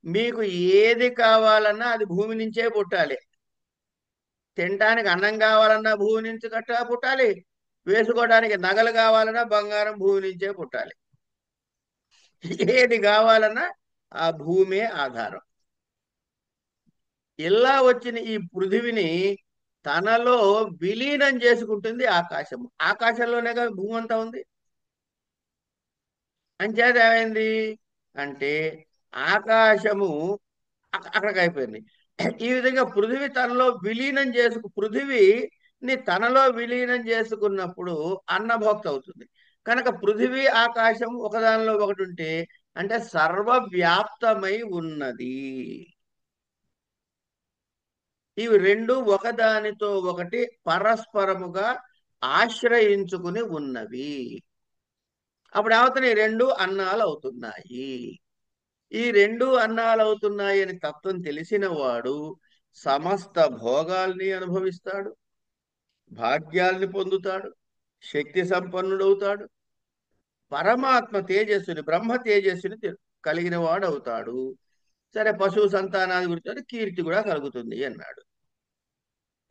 మీకు ఏది కావాలన్నా అది భూమి నుంచే పుట్టాలి. తినటానికి అన్నం కావాలన్నా భూమి నుంచి పుట్టాలి. వేసుకోవడానికి నగలు కావాలన్నా బంగారం భూమి నుంచే పుట్టాలి. ఏది కావాలన్నా ఆ భూమే ఆధారం. ఇలా వచ్చిన ఈ పృథివిని తనలో విలీనం చేసుకుంటుంది ఆకాశము. ఆకాశంలోనే భూమి అంతా ఉంది. అంచేత ఏమైంది అంటే ఆకాశము అక్కడికి అయిపోయింది. ఈ విధంగా పృథివి తనలో విలీనం పృథివిని తనలో విలీనం చేసుకున్నప్పుడు అన్నభోక్త అవుతుంది. కనుక పృథివీ ఆకాశం ఒకదానిలో ఒకటి ఉంటే అంటే సర్వవ్యాప్తమై ఉన్నది. ఇవి రెండు ఒకదానితో ఒకటి పరస్పరముగా ఆశ్రయించుకుని ఉన్నవి. అప్పుడు ఏమవుతున్నాయి? రెండు అన్నాలు అవుతున్నాయి. ఈ రెండు అన్నాలు అవుతున్నాయి అని తత్వం తెలిసిన వాడు సమస్త భోగాల్ని అనుభవిస్తాడు, భాగ్యాల్ని పొందుతాడు, శక్తి సంపన్నుడవుతాడు, పరమాత్మ తేజస్సుని బ్రహ్మ తేజస్సుని కలిగిన వాడు అవుతాడు. సరే, పశువు సంతానాది గురించి కీర్తి కూడా కలుగుతుంది అన్నాడు.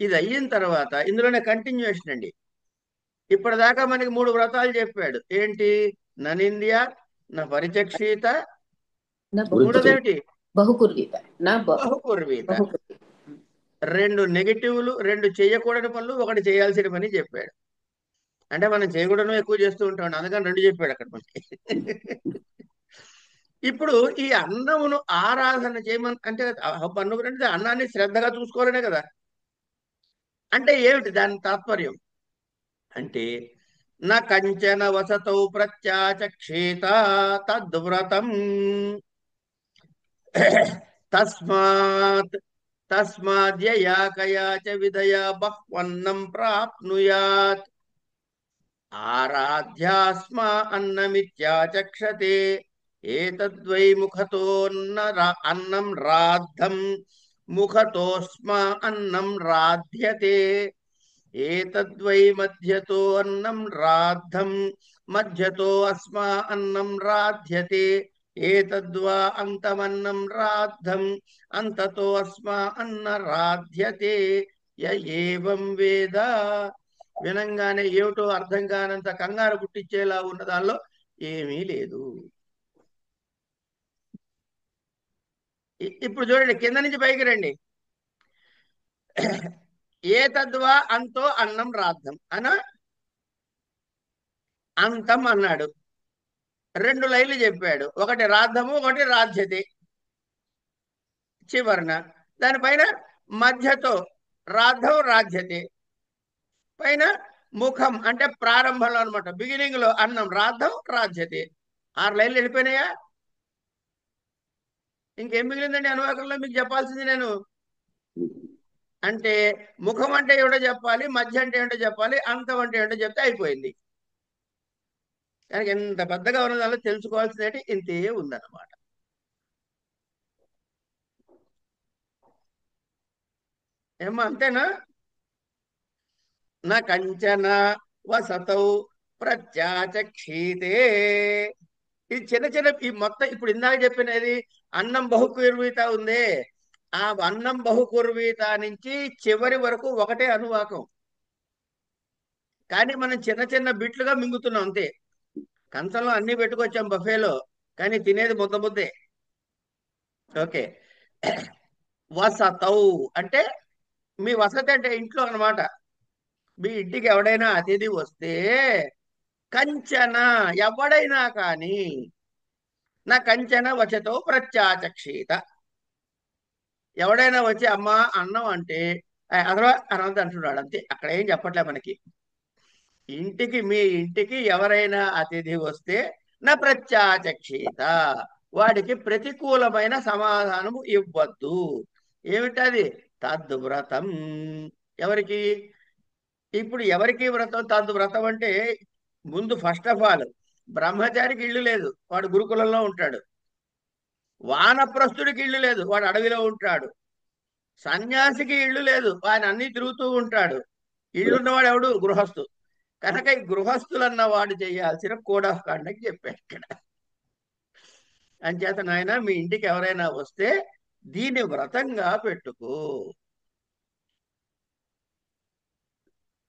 ఇది అయిన తర్వాత ఇందులోనే కంటిన్యూషన్ అండి. ఇప్పటిదాకా మనకి 3 వ్రతాలు చెప్పాడు. ఏంటి? ననింద్య, నా పరిచక్షిత, నా మూడోదేమిటి? బహుకుర్వీత నా బహుకుర్వీత. బహుకుర్వీత. 2 నెగిటివ్లు, 2 చేయకూడని పనులు, 1 చేయాల్సిన పని చెప్పాడు. అంటే మనం చేయకూడదు ఎక్కువ చేస్తూ ఉంటాం, అందుకని 2 చెప్పాడు అక్కడ మనకి. ఇప్పుడు ఈ అన్నమును ఆరాధన చేయమని అంటే పన్ను అంటే అన్నాన్ని శ్రద్ధగా చూసుకోవాలనే కదా. అంటే ఏమిటి దాని తాత్పర్యం? అంటే నా కంచన వసతౌ ప్రత్యాచక్షేత తద్వ్రతం తస్మాత్ తస్మాద్యయా కయా చ విధయా బహ్వన్నం ప్రాప్నుయాత్ ఆరాధ్యాస్మా అన్నమిత్యాచక్షతే ఏతద్వై అన్నం రాద్ధం ముఖతోస్మా అన్నం రాధ్యతే ఏతద్వై మధ్యతో అన్నం రాద్ధం మధ్యతో అస్మా అన్నం రాధ్యతే ఏతద్వా అంతమన్నం రాద్ధం అంతతో అస్మా అన్న రాధ్యతే య ఏవం వేద. వినంగానే ఏమిటో అర్థం కానంత కంగారు పుట్టించేలా ఉన్న దానిలో ఏమీ లేదు. ఇప్పుడు చూడండి, కింద నుంచి పైకి రండి. ఏ తద్వా అంతో అన్నం రాద్ధం అన అంతం అన్నాడు. 2 లైన్లు చెప్పాడు. ఒకటి రాద్ధము, ఒకటి రాధ్యతే చివరన. దానిపైన మధ్యతో రాద్ధం రాధ్యతే, పైన ముఖం అంటే ప్రారంభంలో అనమాట, బిగినింగ్ లో అన్నం రాద్ధం రాధ్యతే. 6 లైన్లు వెళ్ళిపోయినాయా? ఇంకేం మిగిలిందండి అనువాకంలో మీకు చెప్పాల్సింది నేను? అంటే ముఖం అంటే ఏమిటో చెప్పాలి, మధ్య అంటే ఏమిటో చెప్పాలి, అంతం అంటే ఏమిటో చెప్తే అయిపోయింది. దానికి ఎంత పెద్దగా ఉన్నదాలో తెలుసుకోవాల్సింది ఇంతే ఉందన్నమాట. ఏమో అంతేనా? నా కంచన వసతౌ ప్రత్యాచక్షీతే. ఇది చిన్న చిన్న ఈ మొత్తం ఇప్పుడు ఇందాక చెప్పినది అన్నం బహుకుర్వీత ఉందే, ఆ అన్నం బహుకుర్వీత నుంచి చివరి వరకు ఒకటే అనువాకం. కానీ మనం చిన్న చిన్న బిట్లుగా మింగుతున్నాం అంతే. కంచంలో అన్ని పెట్టుకొచ్చాం బఫేలో, కానీ తినేది ముద్ద ముద్దే. ఓకే. వసతౌ అంటే మీ వసతి అంటే ఇంట్లో అన్నమాట. మీ ఇంటికి ఎవడైనా అతిథి వస్తే కంచన ఎవడైనా కానీ నా కంచన వచతో ప్రత్యాచక్షిత. ఎవడైనా వచ్చి అమ్మా అన్నం అంటే అదవా అనంత అంటున్నాడు అంతే. అక్కడ ఏం చెప్పట్లే మనకి. మీ ఇంటికి ఎవరైనా అతిథి వస్తే నా ప్రత్యాచక్షిత, వాడికి ప్రతికూలమైన సమాధానము ఇవ్వద్దు. ఏమిటది? తద్వ్రతం. ఎవరికి? ఇప్పుడు ఎవరికి వ్రతం? తద్వ్రతం అంటే ముందు ఫస్ట్ ఆఫ్ ఆల్ బ్రహ్మచారికి ఇల్లు లేదు, వాడు గురుకులంలో ఉంటాడు. వానప్రస్థుడికి ఇల్లు లేదు, వాడు అడవిలో ఉంటాడు. సన్యాసికి ఇల్లు లేదు, ఆయన అన్ని తిరుగుతూ ఉంటాడు. ఇల్లున్నవాడు ఎవడు? గృహస్థు. కనుక ఈ గృహస్థులన్న వాడు చేయాల్సిన కోడ్ ఆఫ్ కాండక్ట్ చెప్పాడు ఇక్కడ. అంచేత నాయన మీ ఇంటికి ఎవరైనా వస్తే దీన్ని వ్రతంగా పెట్టుకో.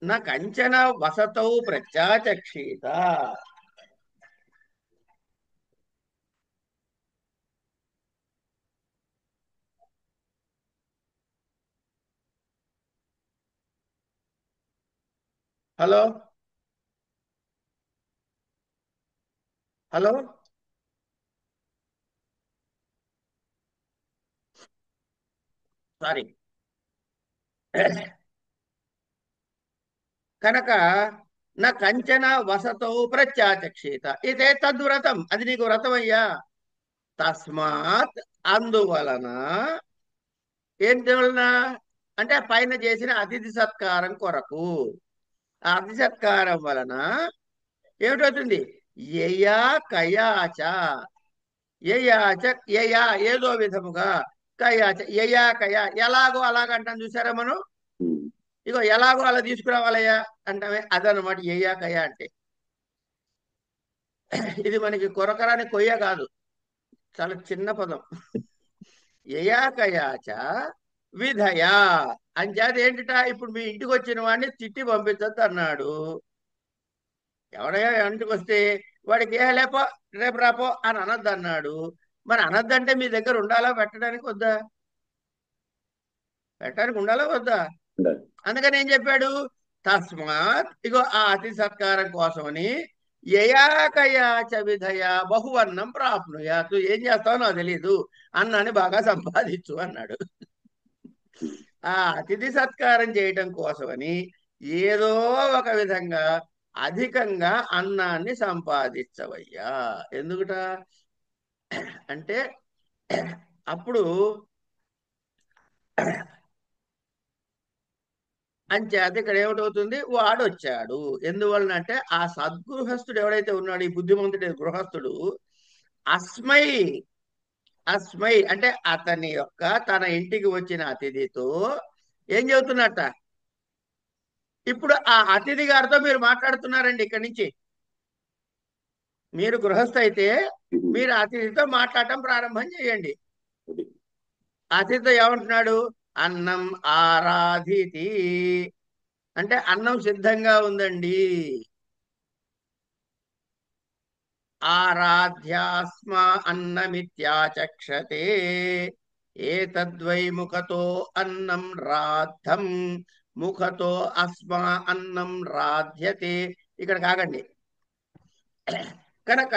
నా కంచన వసతౌ ప్రత్యాచక్షిత. Hello hello sorry. కనుక నా కంచన వసతో ప్రత్యాచక్షిత ఇదే తద్వ్రతం, అది నీకు వ్రతం అయ్యా. తస్మాత్ అందువలన, ఏంటి వలన అంటే పైన చేసిన అతిథి సత్కారం కొరకు. ఆ అతిథి సత్కారం వలన ఏమిటవుతుంది? యయా కయాచ, యయాచ యయా ఏదో విధముగా, కయాచ యయా కయా ఎలాగో అలాగంటాం చూసారా మనం. ఇగో ఎలాగో అలా తీసుకురావాలయ్యా అంటామే, అదనమాట యయా కయా అంటే. ఇది మనకి కొరకరాని కొయ్య కాదు, చాలా చిన్న పదం. యయా కయాచ విధయా అంచేత ఏంటిట, ఇప్పుడు మీ ఇంటికి వచ్చిన వాడిని తిట్టి పంపించద్దు అన్నాడు. ఎవడయ్యా ఇంటికి వస్తే వాడికి ఏ లేపో రేపు రాపో అని అనద్దు అన్నాడు. మరి అనద్దంటే మీ దగ్గర ఉండాలా, పెట్టడానికి వద్దా? పెట్టడానికి ఉండాలా వద్దా? ఉండాలి. అందుకని ఏం చెప్పాడు? తస్మాత్ ఇగో ఆ అతి సత్కారం కోసమని యయాకయాచ విధయా బహువర్ణం ప్రాప్నుయాతు, ఏం చేస్తావో నాకు తెలీదు, అన్నాని బాగా సంపాదించు అన్నాడు. ఆ అతిథి సత్కారం చేయటం కోసమని ఏదో ఒక విధంగా అధికంగా అన్నాన్ని సంపాదించవయ్యా. ఎందుకుట అంటే అప్పుడు అంచేత ఇక్కడ ఏమిటవుతుంది, వాడు వచ్చాడు. ఎందువలన అంటే ఆ సద్గృహస్థుడు ఎవడైతే ఉన్నాడు, ఈ బుద్ధిమంతుడి గృహస్థుడు, అస్మై అస్మై అంటే అతని యొక్క తన ఇంటికి వచ్చిన అతిథితో ఏం చెబుతున్నట్ట, ఇప్పుడు ఆ అతిథి గారితో మీరు మాట్లాడుతున్నారండి. ఇక్కడి నుంచి మీరు గృహస్థ అయితే మీరు అతిథితో మాట్లాడటం ప్రారంభం చేయండి. అతిథితో ఏమంటున్నాడు? అన్నం ఆరాధితి అంటే అన్నం సిద్ధంగా ఉందండి. ఆరాధ్యాస్మా అన్నమిత్యాచక్షతే ఏతద్వై ముఖతో అన్నం రాద్ధం ముఖతో అస్మా అన్నం రాధ్యతే. ఇక్కడ కాకండి. కనుక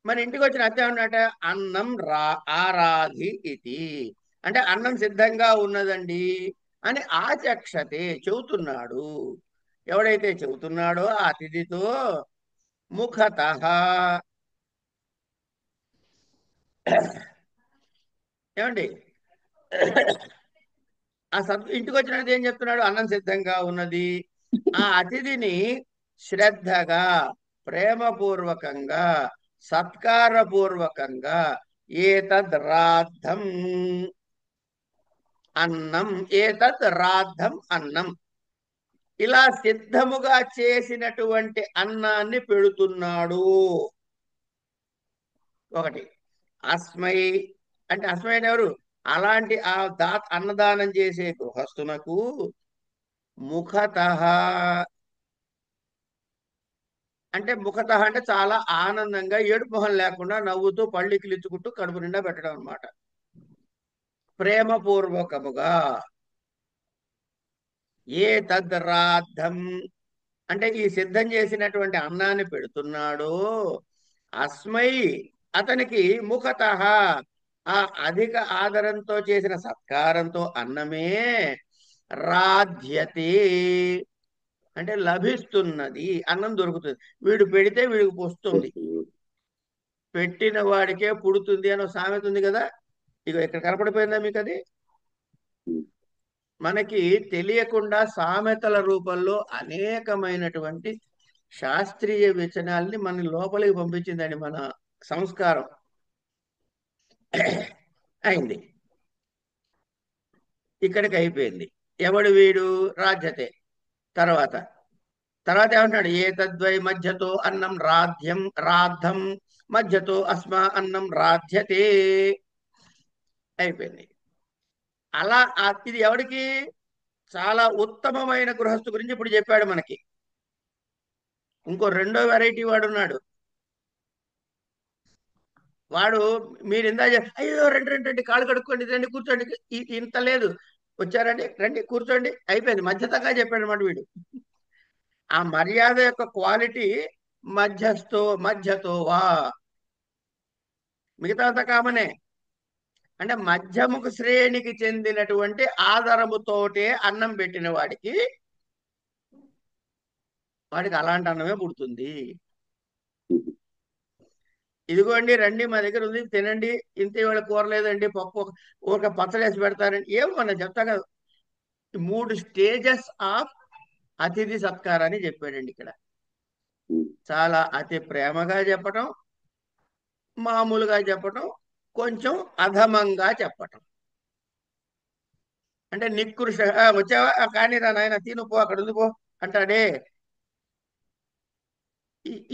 మన ఇంటికి వచ్చిన అత్య ఉన్నట అన్నం ఆరాధి ఇది అంటే అన్నం సిద్ధంగా ఉన్నదండి అని ఆచక్షతే చెబుతున్నాడు. ఎవడైతే చెబుతున్నాడో ఆ అతిథితో ముఖత ఏమండి ఆ ఇంటికి వచ్చినది ఏం చెప్తున్నాడు? అన్నం సిద్ధంగా ఉన్నది. ఆ అతిథిని శ్రద్ధగా, ప్రేమపూర్వకంగా, సత్కారపూర్వకంగా ఏతద్ రాద్ధం అన్నం, ఏతద్ రాద్ధం అన్నం, ఇలా సిద్ధముగా చేసినటువంటి అన్నాన్ని పెడుతున్నాడు. ఒకటి అస్మై అంటే అస్మై ఎవరు? అలాంటి ఆ అన్నదానం చేసే గృహస్థునకు ముఖత అంటే ముఖత అంటే చాలా ఆనందంగా, ఏడుపు మొహం లేకుండా నవ్వుతూ పళ్ళికిలిచ్చుకుంటూ కడుపు నిండా పెట్టడం అన్నమాట. ప్రేమపూర్వకముగా ఏ తద్రాద్ధం అంటే ఈ సిద్ధం చేసినటువంటి అన్నాన్ని పెడుతున్నాడో అస్మై అతనికి ముఖత ఆ అధిక ఆదరంతో చేసిన సత్కారంతో అన్నమే రాధ్యతే అంటే లభిస్తున్నది, అన్నం దొరుకుతుంది. వీడు పెడితే వీడికి వస్తుంది, పెట్టిన వాడికే పుడుతుంది అని సామెత ఉంది కదా. ఇక ఇక్కడ కనపడిపోయిందా మీకు అది? మనకి తెలియకుండా సామెతల రూపంలో అనేకమైనటువంటి శాస్త్రీయ వచనాల్ని మన లోపలికి పంపించిందండి మన సంస్కారం. అయింది, ఇక్కడికి అయిపోయింది. ఎవడు వీడు? రాధ్యతే. తర్వాత తర్వాత ఏమంటాడు? ఏ తద్వై మధ్యతో అన్నం రాద్ధం మధ్యతో అస్మా అన్నం రాధ్యతే. అయిపోయింది. అలా ఇది ఎవడికి? చాలా ఉత్తమమైన గృహస్థు గురించి ఇప్పుడు చెప్పాడు మనకి. ఇంకో రెండో వెరైటీ వాడు ఉన్నాడు. వాడు మీరు ఇందా అయ్యో రండి రండి రండి, కాళ్ళు కడుక్కోండి, రండి కూర్చోండి, ఇంత లేదు, వచ్చారండి రండి కూర్చోండి, అయిపోయింది. మధ్యతగా చెప్పాడు అన్నమాట వీడు. ఆ మర్యాద యొక్క క్వాలిటీ మధ్యతో వా, మిగతా అంత కామనే. అంటే మధ్యముఖ శ్రేణికి చెందినటువంటి ఆదరముతోటే అన్నం పెట్టిన వాడికి వాడికి అలాంటి అన్నమే పుడుతుంది. ఇదిగోండి రండి మా దగ్గర ఉంది తినండి, ఇంత ఇవాళ కూర లేదండి పప్పు ఒక పచ్చడి వేసి పెడతారండి, ఏమో మనం చెప్తా కదా. 3 స్టేజెస్ ఆఫ్ అతిథి సత్కారాన్ని చెప్పాడండి ఇక్కడ. చాలా అతి ప్రేమగా చెప్పటం, మామూలుగా చెప్పటం, కొంచెం అధమంగా చెప్పటం. అంటే నికృష వచ్చావా కానీ రా నాయన తిను పో అక్కడ ఉంది పో అంటాడే.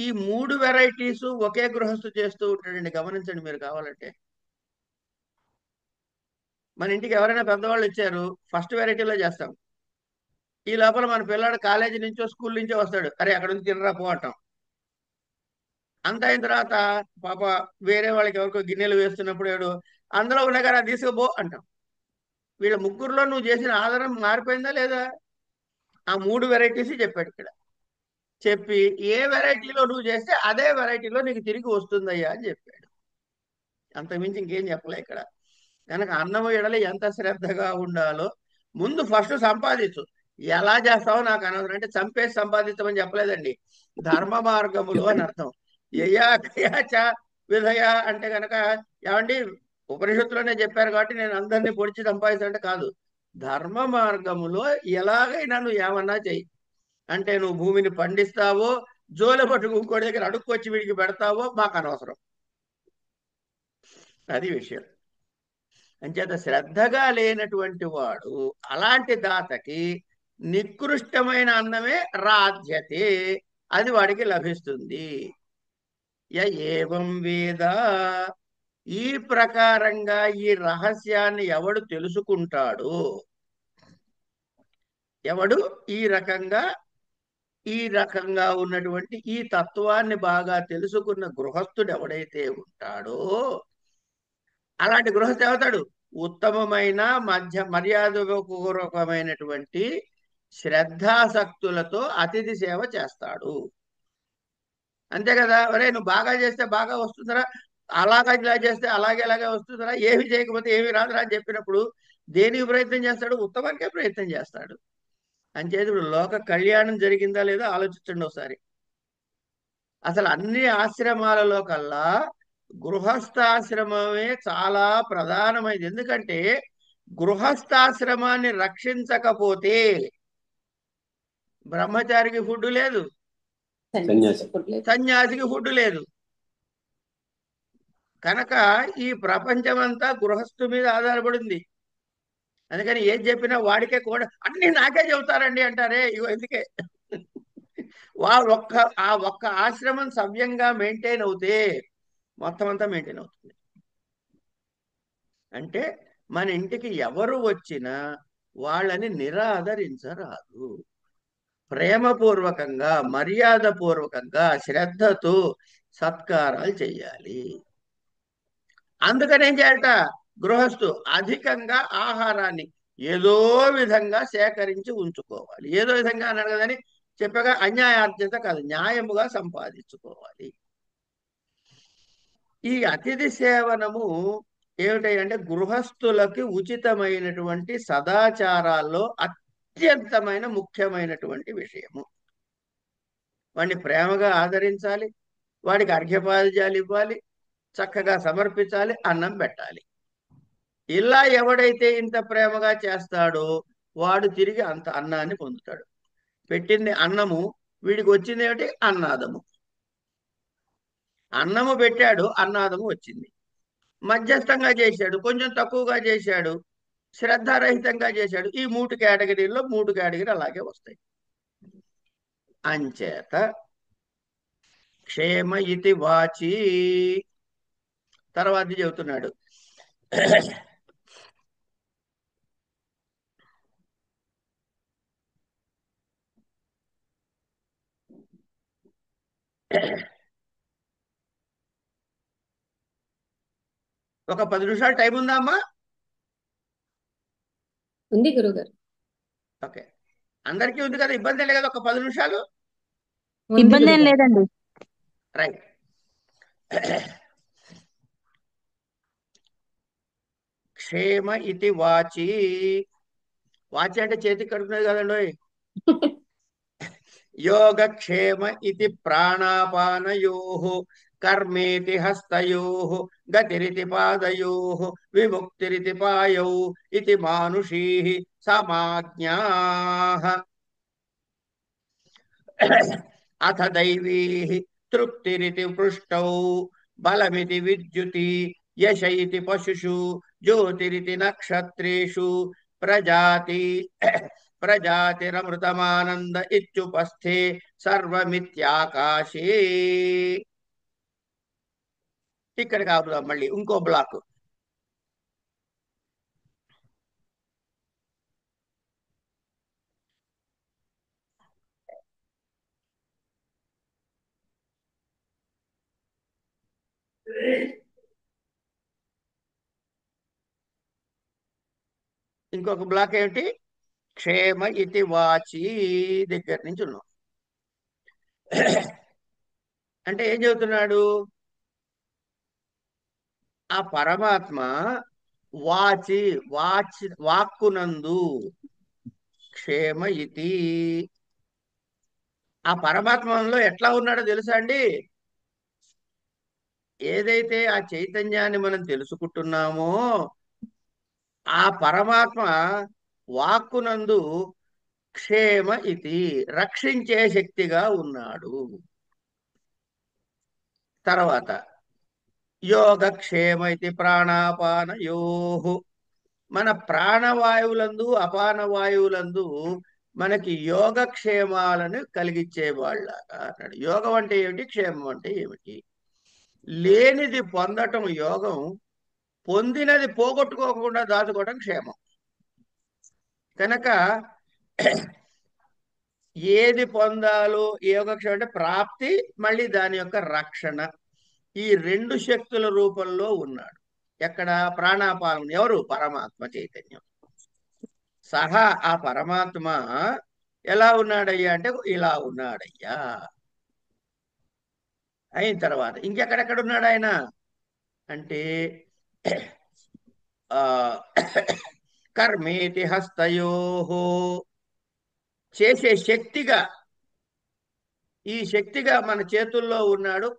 ఈ 3 వెరైటీస్ ఒకే గృహస్థు చేస్తూ ఉంటాడండి, గమనించండి మీరు కావాలంటే. మన ఇంటికి ఎవరైనా పెద్దవాళ్ళు ఇచ్చారు, ఫస్ట్ వెరైటీలో చేస్తాం. ఈ లోపల మన పిల్లాడు కాలేజీ నుంచో స్కూల్ నుంచో వస్తాడు, అరే అక్కడ ఉంది తినరా పో అంటాం. అంత అయిన తర్వాత పాప వేరే వాళ్ళకి ఎవరికో గిన్నెలు వేస్తున్నప్పుడు ఏడు అందులో ఉన్నాయి కదా తీసుకుపో అంటాం. వీళ్ళ ముగ్గురులో నువ్వు చేసిన ఆధారం మారిపోయిందా లేదా? ఆ 3 వెరైటీస్ చెప్పాడు ఇక్కడ. చెప్పి ఏ వెరైటీలో నువ్వు చేస్తే అదే వెరైటీలో నీకు తిరిగి వస్తుందయ్యా అని చెప్పాడు. అంతకుమించి ఇంకేం చెప్పలే ఇక్కడ. కనుక అన్నం ఎడల ఎంత శ్రద్ధగా ఉండాలో ముందు ఫస్ట్ సంపాదించు. ఎలా చేస్తావో నాకు అనవసరం. అంటే చంపేసి సంపాదించమని చెప్పలేదండి, ధర్మ మార్గములు అని అర్థం. యయా కయాచ విధయ అంటే కనుక ఏమండి ఉపనిషత్తులోనే చెప్పారు కాబట్టి నేను అందరినీ పొడిచి సంపాదించాలంటే కాదు. ధర్మ మార్గములో ఎలాగైనా నువ్వు ఏమన్నా చెయ్యి. అంటే నువ్వు భూమిని పండిస్తావో జోలె పట్టుకు ఇంకోటి దగ్గర అడుక్కొచ్చి వీడికి పెడతావో మాకు అనవసరం. అది విషయం. అంచేత శ్రద్ధగా లేనటువంటి వాడు అలాంటి దాతకి నికృష్టమైన అన్నమే రాధ్యతే, అది వాడికి లభిస్తుంది. ఏవం వేద, ఈ ప్రకారంగా ఈ రహస్యాన్ని ఎవడు తెలుసుకుంటాడో, ఎవడు ఈ రకంగా ఉన్నటువంటి ఈ తత్వాన్ని బాగా తెలుసుకున్న గృహస్థుడు ఎవడైతే ఉంటాడో, అలాంటి గృహస్థు అవుతాడు ఉత్తమమైన మర్యాదపూర్వకమైనటువంటి శ్రద్ధాసక్తులతో అతిథి సేవ చేస్తాడు. అంతే కదా. ఒరే నువ్వు బాగా చేస్తే బాగా వస్తుందరా, అలాగా ఇలా చేస్తే అలాగే వస్తుందరా, ఏమి చేయకపోతే ఏమి రాదురా అని చెప్పినప్పుడు దేనికి ప్రయత్నం చేస్తాడు? ఉత్తమానికే ప్రయత్నం చేస్తాడు. అంచేది ఇప్పుడు లోక కళ్యాణం జరిగిందా లేదా ఆలోచించండి ఒకసారి. అసలు అన్ని ఆశ్రమాలలో కల్లా గృహస్థాశ్రమమే చాలా ప్రధానమైనది. ఎందుకంటే గృహస్థాశ్రమాన్ని రక్షించకపోతే బ్రహ్మచారికి ఫుడ్ లేదు, సన్యాసికి ఫుడ్ లేదు. కనుక ఈ ప్రపంచమంతా గృహస్థు మీద ఆధారపడింది. అందుకని ఏది చెప్పినా వాడికే కూడా అన్ని నాకే చెబుతారండి అంటారే, ఇగో ఎందుకే. ఆ ఒక్క ఆశ్రమం సవ్యంగా మెయింటైన్ అవుతే మొత్తం అంతా మెయింటైన్ అవుతుంది. అంటే మన ఇంటికి ఎవరు వచ్చినా వాళ్ళని నిరాదరించరాదు. ప్రేమపూర్వకంగా మర్యాదపూర్వకంగా శ్రద్ధతో సత్కారాలు చెయ్యాలి. అందుకని ఏం చేయాలట, గృహస్థు అధికంగా ఆహారాన్ని ఏదో విధంగా సేకరించి ఉంచుకోవాలి. ఏదో విధంగా అన్నాడు కదని చెప్పగా అన్యాయార్జిత కాదు, న్యాయముగా సంపాదించుకోవాలి. ఈ అతిథి సేవనము ఏమిటంటే గృహస్థులకి ఉచితమైనటువంటి సదాచారాల్లో అత్యంతమైన ముఖ్యమైనటువంటి విషయము. వాడిని ప్రేమగా ఆదరించాలి, వాడికి అర్ఘ్యపాద్యాలు ఇవ్వాలి, చక్కగా సమర్పించాలి, అన్నం పెట్టాలి. ఇలా ఎవడైతే ఇంత ప్రేమగా చేస్తాడో వాడు తిరిగి అంత అన్నాన్ని పొందుతాడు. పెట్టింది అన్నము, వీడికి వచ్చింది ఏమిటి? అన్నాదము. అన్నము పెట్టాడు, అన్నాదము వచ్చింది. మధ్యస్థంగా చేశాడు, కొంచెం తక్కువగా చేశాడు, శ్రద్ధారహితంగా చేశాడు, ఈ 3 కేటగిరీల్లో 3 కేటగిరీ అలాగే వస్తాయి. అంచేత క్షేమ ఇతి వాచి తర్వాత చెబుతున్నాడు. ఒక 10 నిమిషాలు టైం ఉందా అమ్మా? ఉంది గురుగారు. ఓకే, అందరికీ ఉంది కదా, ఇబ్బంది లేదు కదా, ఒక 10 నిమిషాలు. ఇబ్బంది ఏం లేదండి. రైట్. క్షేమ ఇతి వాచి. వాచి అంటే చేతికి కడుపునేది కదండి. యోగక్షేమ ఇది ప్రాణాపానయోః కర్మేతి హస్తయోః గతిరితి పాదయోః విముక్తిరితి పాయౌ ఇది మానుషీః సమాజ్ఞాః అథ దైవీః తృప్తిరితి పృష్టౌ బలమితి విద్యుతి యశ ఇతి పశుషు జ్యోతిరితి నక్షత్రేషు ప్రజాతి ప్రజాతిరమృతమానంద ఇత్యుపస్థే సర్వమిత్యాకాశే. ఇక్కడికి ఆపుదాం. మళ్ళీ ఇంకో బ్లాక్. ఇంకొక బ్లాక్ ఏమిటి? క్షేమ ఇతి వాచి దగ్గర నుంచి ఉన్నాం. అంటే ఏం చెబుతున్నాడు? ఆ పరమాత్మ వాక్కునందు క్షేమ ఇతి. ఆ పరమాత్మలో ఎట్లా ఉన్నాడో తెలుసా అండి? ఏదైతే ఆ చైతన్యాన్ని మనం తెలుసుకుంటున్నామో ఆ పరమాత్మ వాక్కునందు క్షేమ ఇతి రక్షించే శక్తిగా ఉన్నాడు. తర్వాత యోగక్షేమ ఇతి ప్రాణాపానయోః మన ప్రాణవాయువులందు అపానవాయువులందు మనకి యోగక్షేమాలను కలిగించేవాళ్ళగా అన్నాడు. యోగం అంటే ఏమిటి? క్షేమం అంటే ఏమిటి? లేనిది పొందటం యోగం, పొందినది పోగొట్టుకోకుండా దాచుకోవడం క్షేమం. కనుక ఏది పొందాలో యోగక్షేమం అంటే ప్రాప్తి, మళ్ళీ దాని యొక్క రక్షణ. ఈ రెండు శక్తుల రూపంలో ఉన్నాడు. ఎక్కడ? ప్రాణాపానం. ఎవరు? పరమాత్మ చైతన్యం. సహా ఆ పరమాత్మ ఎలా ఉన్నాడయ్యా అంటే ఇలా ఉన్నాడయ్యా. అయిన తర్వాత ఇంకెక్కడెక్కడ ఉన్నాడు ఆయన అంటే కర్మేతి హస్తయోః చేసే శక్తిగా, ఈ శక్తిగా మన చేతుల్లో ఉన్నాడు.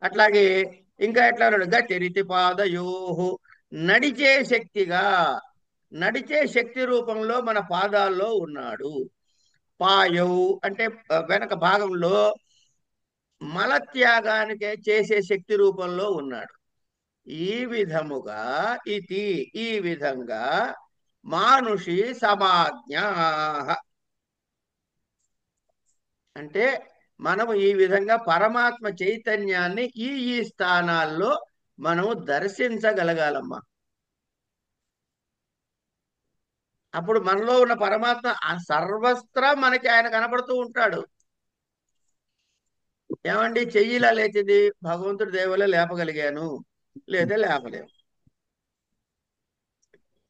అట్లాగే ఇంకా ఎట్లా ఉన్నాడు? గతిరితి పాదయోః నడిచే శక్తిగా, నడిచే శక్తి రూపంలో మన పాదాల్లో ఉన్నాడు. పాయౌ అంటే వెనక భాగంలో మలత్యాగానికి చేసే శక్తి రూపంలో ఉన్నాడు. ఈ విధముగా ఈ విధంగా మానుషి సమాజ్ఞాః అంటే మనము ఈ విధంగా పరమాత్మ చైతన్యాన్ని ఈ స్థానాల్లో మనము దర్శించగలగాలమ్మా. అప్పుడు మనలో ఉన్న పరమాత్మ సర్వస్త్రా మనకి ఆయన కనపడుతూ ఉంటాడు. ఏమండి, చెయ్యిలా లేచింది, భగవంతుడి దేవులే లేపగలిగాను, లేదా లేపలేము.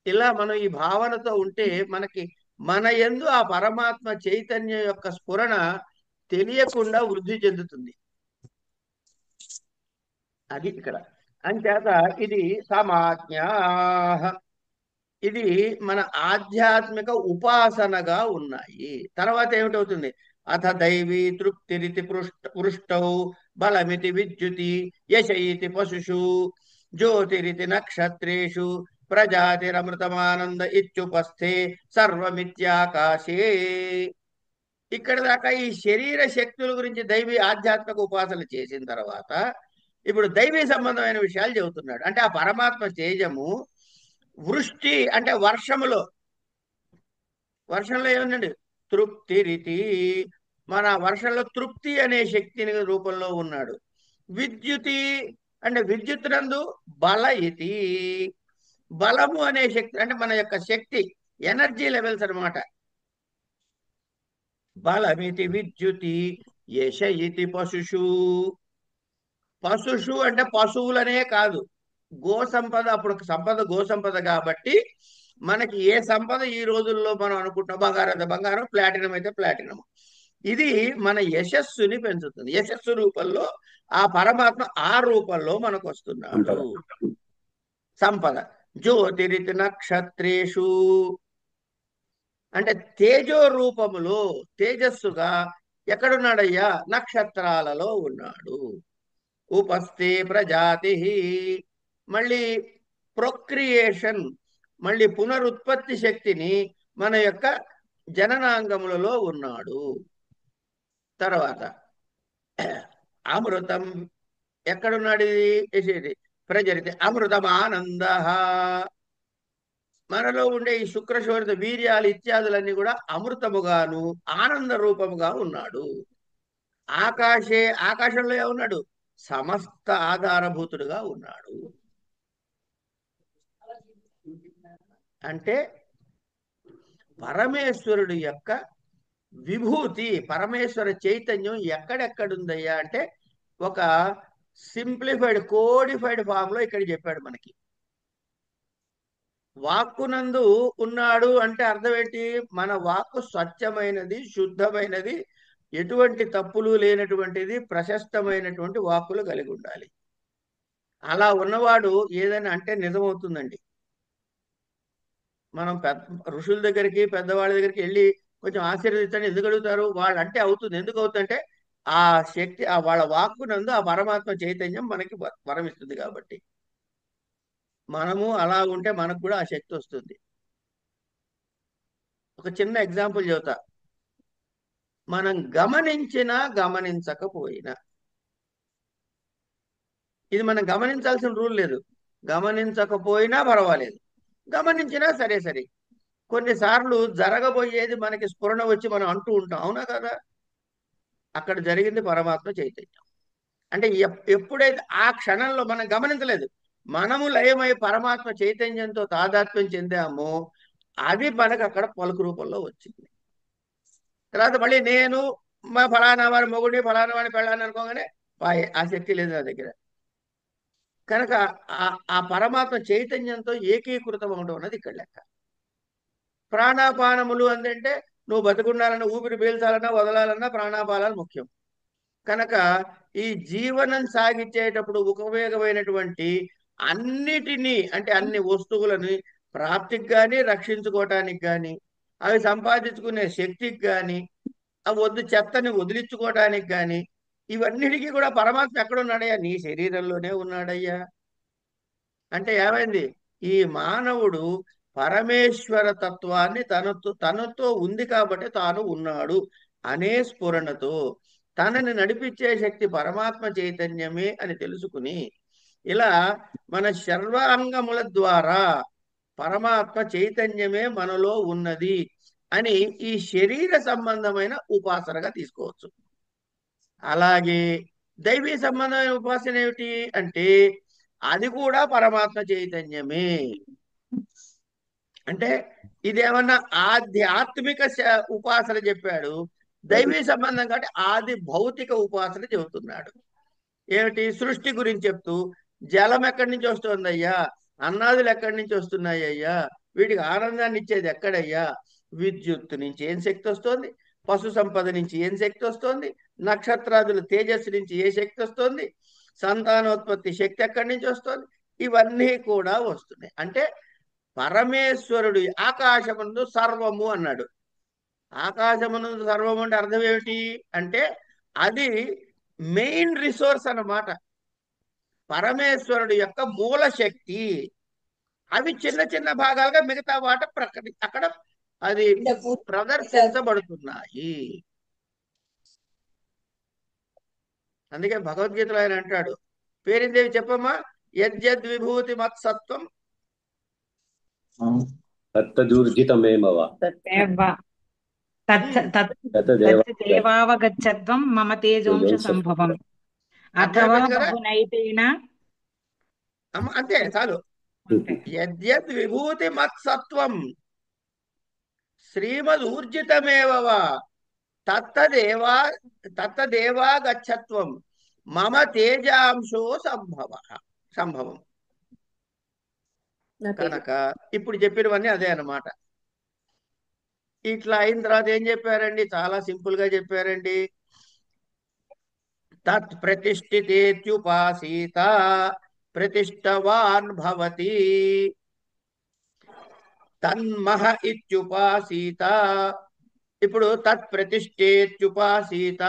ఇలా మనం ఈ భావనతో ఉంటే మనకి మన యందు ఆ పరమాత్మ చైతన్యం యొక్క స్ఫురణ తెలియకుండా వృద్ధి చెందుతుంది. అది ఇక్కడ. అంచేత ఇది సమాజ్ఞాః, ఇది మన ఆధ్యాత్మిక ఉపాసనగా ఉన్నాయి. తర్వాత ఏమిటవుతుంది? అథ దైవీ తృప్తిరితి పృష్టౌ బలమితి విద్యుతి యశ ఇతి పశుషు జ్యోతిరితి నక్షత్రేషు ప్రజాతిరమృతమానంద ఇత్యుపస్థే సర్వమిత్యాకాశే. ఇక్కడ దాకా ఈ శరీర శక్తుల గురించి దైవీ ఆధ్యాత్మిక ఉపాసన చేసిన తర్వాత ఇప్పుడు దైవీ సంబంధమైన విషయాలు చెబుతున్నాడు. అంటే ఆ పరమాత్మ తేజము వృష్టి అంటే వర్షంలో ఏముందండి? తృప్తి రీతి మన వర్షంలో తృప్తి అనే శక్తిని రూపంలో ఉన్నాడు. విద్యుతి అంటే విద్యుత్ నందు బల ఇతి బలము అనే శక్తి అంటే మన యొక్క శక్తి ఎనర్జీ లెవెల్స్ అనమాట. బలమితి విద్యుతి యశ ఇతి పశుషు అంటే పశువులనే కాదు, గో సంపద. అప్పుడు సంపద గో సంపద కాబట్టి మనకి ఏ సంపద ఈ రోజుల్లో మనం అనుకుంటున్నాం, బంగారం అయితే బంగారం, ప్లాటినం అయితే ప్లాటినం. ఇది మన యశస్సుని పెంచుతుంది. యశస్సు రూపంలో ఆ పరమాత్మ ఆ రూపంలో మనకు వస్తున్నాడు. సంపద జ్యోతిరితి నక్షత్రేషు అంటే తేజో రూపములో తేజస్సుగా ఎక్కడున్నాడయ్యా? నక్షత్రాలలో ఉన్నాడు. ఉపస్థే ప్రజాతి, మళ్ళీ ప్రొక్రియేషన్, మళ్ళీ పునరుత్పత్తి శక్తిని మన యొక్క జననాంగములలో ఉన్నాడు. తర్వాత అమృతం ఎక్కడున్నాడు? ఇది ప్రజరితే అమృతం ఆనంద, మనలో ఉండే ఈ శుక్రశోరిత వీర్యాలు ఇత్యాదులన్నీ కూడా అమృతముగాను ఆనంద రూపముగా ఉన్నాడు. ఆకాశంలో ఏమున్నాడు? సమస్త ఆధారభూతుడుగా ఉన్నాడు. అంటే పరమేశ్వరుడు యొక్క విభూతి, పరమేశ్వర చైతన్యం ఎక్కడెక్కడుందయ్యా అంటే ఒక సింప్లిఫైడ్ కోడిఫైడ్ ఫామ్ లో ఇక్కడ చెప్పాడు మనకి. వాక్కునందు ఉన్నాడు అంటే అర్థం ఏంటి? మన వాక్కు స్వచ్ఛమైనది, శుద్ధమైనది, ఎటువంటి తప్పులు లేనటువంటిది, ప్రశస్తమైనటువంటి వాక్కులు కలిగి ఉండాలి. అలా ఉన్నవాడు ఏదైనా అంటే నిజమవుతుందండి. మనం ఋషుల దగ్గరికి, పెద్దవాళ్ళ దగ్గరికి వెళ్ళి కొంచెం ఆశీర్వదించండి ఎందుకు అడుగుతారు? వాళ్ళు అంటే అవుతుంది. ఎందుకు అవుతుందంటే ఆ శక్తి, ఆ వాళ్ళ వాక్కునందు ఆ పరమాత్మ చైతన్యం మనకి వరమిస్తుంది కాబట్టి. మనము అలా ఉంటే మనకు కూడా ఆ శక్తి వస్తుంది. ఒక చిన్న ఎగ్జాంపుల్ చెబుతా. మనం గమనించినా గమనించకపోయినా, ఇది మనం గమనించాల్సిన రూల్ లేదు. గమనించకపోయినా పర్వాలేదు, గమనించినా సరే సరే. కొన్నిసార్లు జరగబోయేది మనకి స్ఫురణ వచ్చి మనం అంటూ ఉంటాం, అవునా కదా? అక్కడ జరిగింది పరమాత్మ చైతన్యం. అంటే ఎప్పుడైతే ఆ క్షణంలో మనం గమనించలేదు, మనము లయమై పరమాత్మ చైతన్యంతో తాదాత్మ్యం చెందామో అది మనకు అక్కడ పలుకు రూపంలో వచ్చింది. తర్వాత మళ్ళీ నేను మా ఫలానా వారి మొగుడిని, ఫలానా వాడిని పెళ్ళాను అనుకోగానే ఆ శక్తి లేదు నా దగ్గర. కనుక ఆ పరమాత్మ చైతన్యంతో ఏకీకృతం అవడం అన్నది ఇక్కడ లెక్క. ప్రాణాపానములు అంటే నువ్వు బతుకుండాలన్నా, ఊపిరి పీల్చాలన్నా వదలాలన్నా ప్రాణాపానాలు ముఖ్యం. కనుక ఈ జీవనం సాగించేటప్పుడు ఉపయోగమైనటువంటి అన్నిటినీ, అంటే అన్ని వస్తువులని ప్రాప్తికి కానీ, రక్షించుకోవటానికి కానీ, అవి సంపాదించుకునే శక్తికి కానీ, ఆ చెత్తని వదిలించుకోవటానికి కానీ, ఇవన్నిటికీ కూడా పరమాత్మ ఎక్కడున్నాడయ్యా? నీ శరీరంలోనే ఉన్నాడయ్యా. అంటే ఏమైంది? ఈ మానవుడు పరమేశ్వర తత్వాన్ని తనతో ఉంది కాబట్టి తాను ఉన్నాడు అనే స్ఫురణతో తనని నడిపించే శక్తి పరమాత్మ చైతన్యమే అని తెలుసుకుని, ఇలా మన సర్వాంగముల ద్వారా పరమాత్మ చైతన్యమే మనలో ఉన్నది అని ఈ శరీర సంబంధమైన ఉపాసనగా తీసుకోవచ్చు. అలాగే దైవీ సంబంధమైన ఉపాసన ఏమిటి అంటే అది కూడా పరమాత్మ చైతన్యమే. అంటే ఇదేమన్నా ఆధ్యాత్మిక ఉపాసన చెప్పాడు, దైవీ సంబంధం కాబట్టి ఆది భౌతిక ఉపాసన చెబుతున్నాడు. ఏమిటి? సృష్టి గురించి చెప్తూ జలం ఎక్కడి నుంచి వస్తుందయ్యా, అన్నాదులు ఎక్కడి నుంచి వస్తున్నాయ్యా, వీటికి ఆనందాన్ని ఇచ్చేది ఎక్కడయ్యా? విద్యుత్తు నుంచి ఏం శక్తి వస్తుంది, పశు సంపద నుంచి ఏం శక్తి వస్తుంది, నక్షత్రాదుల తేజస్సు నుంచి ఏ శక్తి వస్తుంది, సంతానోత్పత్తి శక్తి ఎక్కడి నుంచి వస్తుంది, ఇవన్నీ కూడా వస్తున్నాయి. అంటే పరమేశ్వరుడు ఆకాశమునందు సర్వము అన్నాడు. ఆకాశమునందు సర్వము అంటే అర్థం ఏమిటి అంటే అది మెయిన్ రిసోర్స్ అన్నమాట, పరమేశ్వరుడు యొక్క మూల శక్తి. అవి చిన్న చిన్న భాగాలుగా మిగతా వాట అక్కడ అది ప్రదర్శించబడుతున్నాయి. అందుకే భగవద్గీతలో ఆయన అంటాడు, పేరిందేవి చెప్పమ్మా, యద్యద్ విభూతి మత్సత్వం తత్తదూర్జితమేవ తదేవావగచ్చద్వం మమ తేజోంశ సంభవం అథవా బహునైతేన. అంతే చాలు. యద్యద్ విభూతి మత్సత్వం శ్రీమదూర్జితమేవ తత్తదేవా గచ్చత్వం మమ తేజాంశో సంభవం. కనుక ఇప్పుడు చెప్పినవన్నీ అదే అన్నమాట. ఇట్లా అయిన తర్వాత ఏం చెప్పారండి? చాలా సింపుల్ గా చెప్పారండి. తత్ ప్రతిష్ఠితేత్యుపాసీత ప్రతిష్టవాన్ భవతి. తన్మహ ఇత్యుపాసీత. ఇప్పుడు తత్ ప్రతిష్ఠేత్యుపాసీత,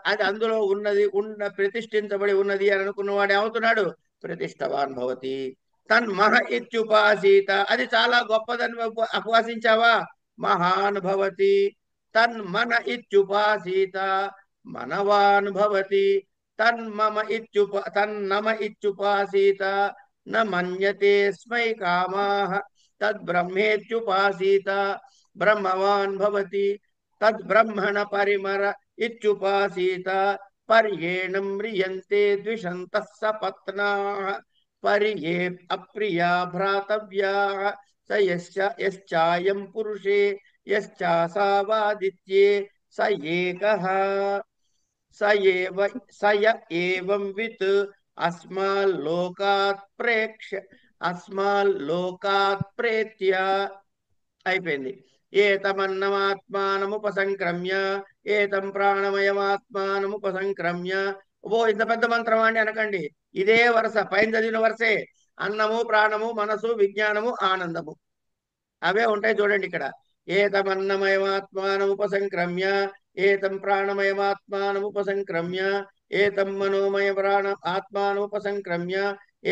అది అందులో ఉన్నది ప్రతిష్ఠించబడి ఉన్నది అని అనుకున్నవాడు ఏమవుతున్నాడు? ప్రతిష్టవాన్ భవతి. తన్మహ ఇత్యుపాసీత, అది చాలా గొప్పదని ఉపాసించావా? మహాన్ భవతి. తన్మన ఇత్యుపాసీత మనవాన్ భవతి. తన్నమ ఇత్యుపాసీత న మన్యతే స్మై కామాః. తద్బ్రహ్మేత్యుపాసీత బ్రహ్మవాన్ భవతి. తద్బ్రహ్మణ పరిమర ఇత్యుపాసీత పర్యేణ మ్రియంతే ద్విషంతః సపత్నాః. పర్యే అప్రియా భ్రాతవ్యాః స యశ్చాయం పురుషే యశ్చాసావాదిత్యే స ఏకః. స య ఏవం విత్ అస్మాల్లోకాత్ ప్రేత్య. అయిపోయింది. ఏతమన్నమాత్మానముపసంక్రమ్య ఏతం ప్రాణమయమాత్మానముపసంక్రమ్య. ఓ ఇంత పెద్ద మంత్రం అండి అనకండి, ఇదే వరుస, పైన చదివిన వరుసే. అన్నము, ప్రాణము, మనసు, విజ్ఞానము, ఆనందము అవే ఉంటాయి చూడండి ఇక్కడ. ఏతమన్నమయమాత్మానముపసంక్రమ్య ఏతం ప్రాణమయమాత్మానముపసంక్రమ్య ఏతం మనోమయ ప్రాణ ఆత్మానముపసంక్రమ్య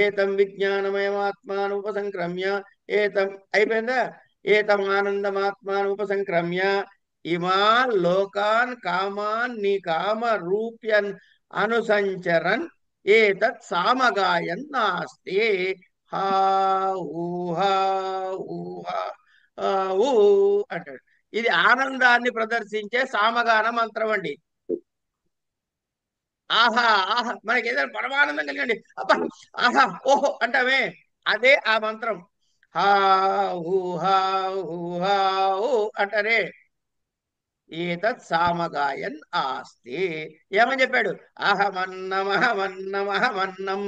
ఏతం విజ్ఞానమయమాత్మానముపసంక్రమ్య ఏతం. అయిపోయిందా? ఏతం ఆనందమాత్మానముపసంక్రమ్య ఇమాన్ లోకాన్ కామాన్ నికామ రూప్యన్ అనుసంచరన్ ఏతత్ సామగాయన్ నాస్తి. హా ఊహా ఊహా ఊ అంటాడు. ఇది ఆనందాన్ని ప్రదర్శించే సామగాన మంత్రం అండి. ఆహా ఆహా, మనకి ఏదైనా పరమానందం కలిగండి, అబ్బా ఆహా ఓహో అంటామే, అదే ఆ మంత్రం. హా ఊహా ఊహా ఊ అంటారే, ఏతత్ సామగాయన్ ఆస్తి. ఏమని చెప్పాడు? అహమన్నమహమన్నమహమన్నం.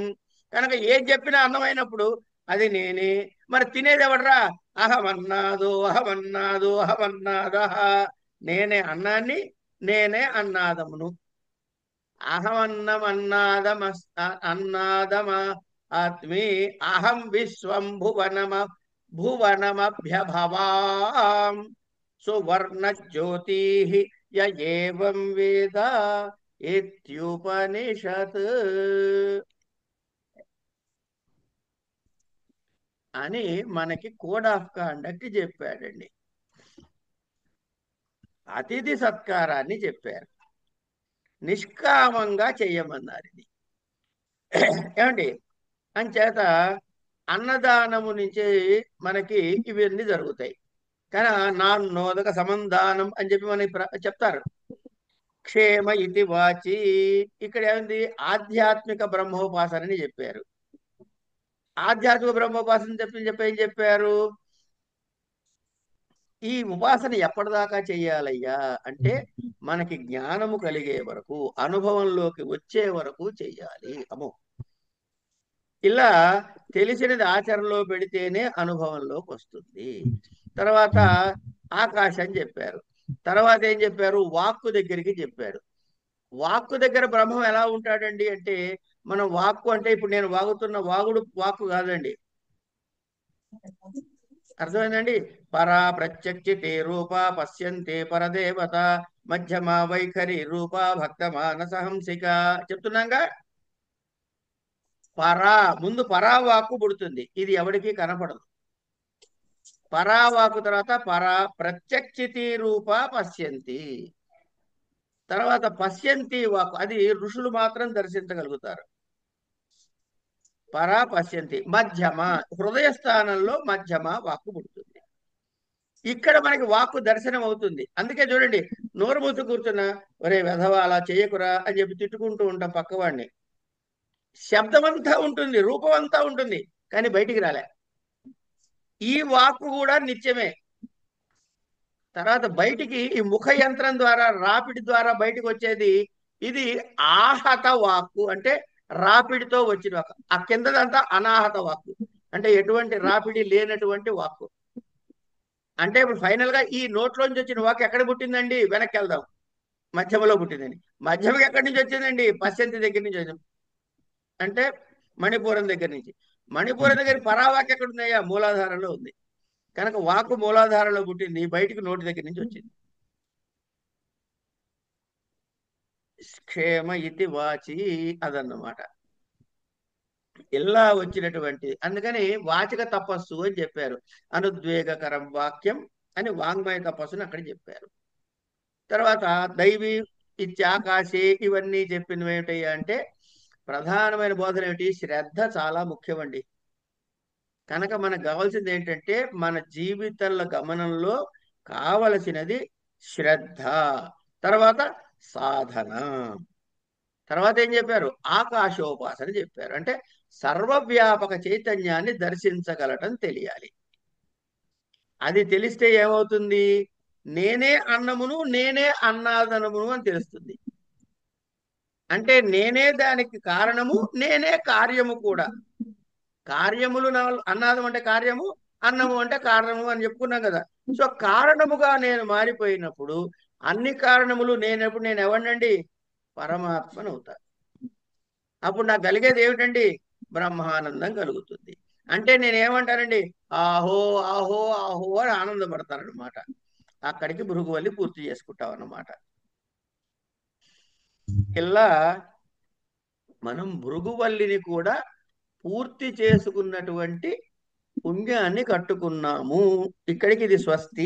కనుక ఏం చెప్పినా అన్నమైనప్పుడు అది నేనే. మరి తినేది ఎవడ్రా? అహమన్నాదో అహమన్నాదో అహమన్నాద. నేనే అన్నాన్ని, నేనే అన్నాదమును. అన్నాదమ ఆత్మీ అహం విశ్వం భువనమభ్యభవాం సువర్ణ జ్యోతి య ఏవం వేద ఇత్యుపనిషత్ అని మనకి కోడ్ ఆఫ్ కాండక్ట్ చెప్పాడండి. అతిథి సత్కారాన్ని చెప్పారు, నిష్కామంగా చెయ్యమన్నారు. ఇది ఏమండి? అంచేత అన్నదానము నుంచి మనకి ఇవన్నీ జరుగుతాయి. కానీ నాన్నోదక సమందానం అని చెప్పి మనకి చెప్తారు. క్షేమ ఇది వాచి, ఇక్కడ ఏమైంది? ఆధ్యాత్మిక బ్రహ్మోపాసనని చెప్పారు. ఆధ్యాత్మిక బ్రహ్మోపాసన చెప్పి ఏం చెప్పారు? ఈ ఉపాసన ఎప్పటిదాకా చెయ్యాలయ్యా అంటే మనకి జ్ఞానము కలిగే వరకు, అనుభవంలోకి వచ్చే వరకు చెయ్యాలి. అమ్మో, ఇలా తెలిసినది ఆచరణలో పెడితేనే అనుభవంలోకి వస్తుంది. తర్వాత ఆకాశం చెప్పారు. తర్వాత ఏం చెప్పారు? వాక్కు దగ్గరికి చెప్పారు. వాక్కు దగ్గర బ్రహ్మం ఎలా ఉంటాడండి అంటే, మనం వాక్కు అంటే ఇప్పుడు నేను వాగుతున్న వాగుడు వాక్కు కాదండి. అర్థమైందండి? పరా ప్రత్యక్షితే రూప పశ్యంతే పరదేవత మధ్యమా వైఖరి రూప భక్త మానసహంసిక చెప్తున్నాగా. పరా, ముందు పరావాక్కు పుడుతుంది, ఇది ఎవరికి కనపడదు. పరావాకు తర్వాత పరా ప్రత్యక్షితి రూప పశ్యంతి, తర్వాత పశ్యంతి వాక్కు, అది ఋషులు మాత్రం దర్శించగలుగుతారు. పరా పశ్యంతి. మధ్యమ, హృదయ స్థానంలో మధ్యమ వాక్కు పుడుతుంది. ఇక్కడ మనకి వాక్కు దర్శనం అవుతుంది. అందుకే చూడండి, నోరు మూసి కూర్చున్న ఒరే వెధవా అలా చేయకురా అని చెప్పి తిట్టుకుంటూ ఉంటాం పక్కవాడిని. శబ్దం అంతా ఉంటుంది, రూపం అంతా ఉంటుంది, కానీ బయటికి రాలే. ఈ వాక్కు కూడా నిత్యమే. తర్వాత బయటికి ఈ ముఖ యంత్రం ద్వారా, రాపిడి ద్వారా బయటికి వచ్చేది ఇది ఆహత వాక్కు, అంటే రాపిడితో వచ్చిన వాక్కు. ఆ కిందదంతా అనాహత వాక్కు, అంటే ఎటువంటి రాపిడి లేనటువంటి వాక్కు. అంటే ఇప్పుడు ఫైనల్ గా ఈ నోట్లోంచి వచ్చిన వాక్కు ఎక్కడ పుట్టిందండి? వెనక్కి వెళ్దాం. మధ్యమలో పుట్టిందండి. మధ్యమకి ఎక్కడి నుంచి వచ్చిందండి? పశ్యంతి దగ్గర నుంచి వచ్చింది, అంటే మణిపూరం దగ్గర నుంచి. మణిపూరం దగ్గర పరావాక్య ఎక్కడ ఉందయ్యా? మూలాధారంలో ఉంది. కనుక వాక్కు మూలాధారంలో పుట్టింది, బయటికి నోటి దగ్గర నుంచి వచ్చింది. క్షేమ ఇతి వాచి అదన్నమాట. ఇలా వచ్చినటువంటి, అందుకని వాచక తపస్సు అని చెప్పారు. అనుద్వేగకరం వాక్యం అని వాంగ్మయ తపస్సుని అక్కడ చెప్పారు. తర్వాత దైవీ ఇత్యాకాశే ఇవన్నీ చెప్పినవి ఏమిటి అంటే ప్రధానమైన బోధన ఏమిటి? శ్రద్ధ చాలా ముఖ్యమండి. కనుక మనకు కావాల్సింది ఏంటంటే మన జీవితంలో గమనంలో కావలసినది శ్రద్ధ, తర్వాత సాధన, తర్వాత ఏం చెప్పారు? ఆకాశోపాసన చెప్పారు. అంటే సర్వవ్యాపక చైతన్యాన్ని దర్శించగలటం తెలియాలి. అది తెలిస్తే ఏమవుతుంది? నేనే అన్నమును నేనే అన్నాదనమును అని తెలుస్తుంది. అంటే నేనే దానికి కారణము, నేనే కార్యము కూడా. కార్యములు అన్నాదం అంటే కార్యము, అన్నము అంటే కారణము అని చెప్పుకున్నాం కదా. సో కారణముగా నేను మారిపోయినప్పుడు అన్ని కారణములు నేనెప్పుడు నేను ఎవరినండి? పరమాత్మను అవుతా. అప్పుడు నాకు కలిగేది ఏమిటండి? బ్రహ్మానందం కలుగుతుంది. అంటే నేనేమంటానండి? ఆహో ఆహో ఆహో అని ఆనందపడతానన్నమాట. అక్కడికి భృగువల్లి పూర్తి చేసుకుంటాం అన్నమాట. ఇలా మనం భృగువల్లిని కూడా పూర్తి చేసుకున్నటువంటి పుణ్యాన్ని కట్టుకున్నాము. ఇక్కడికి ఇది స్వస్తి.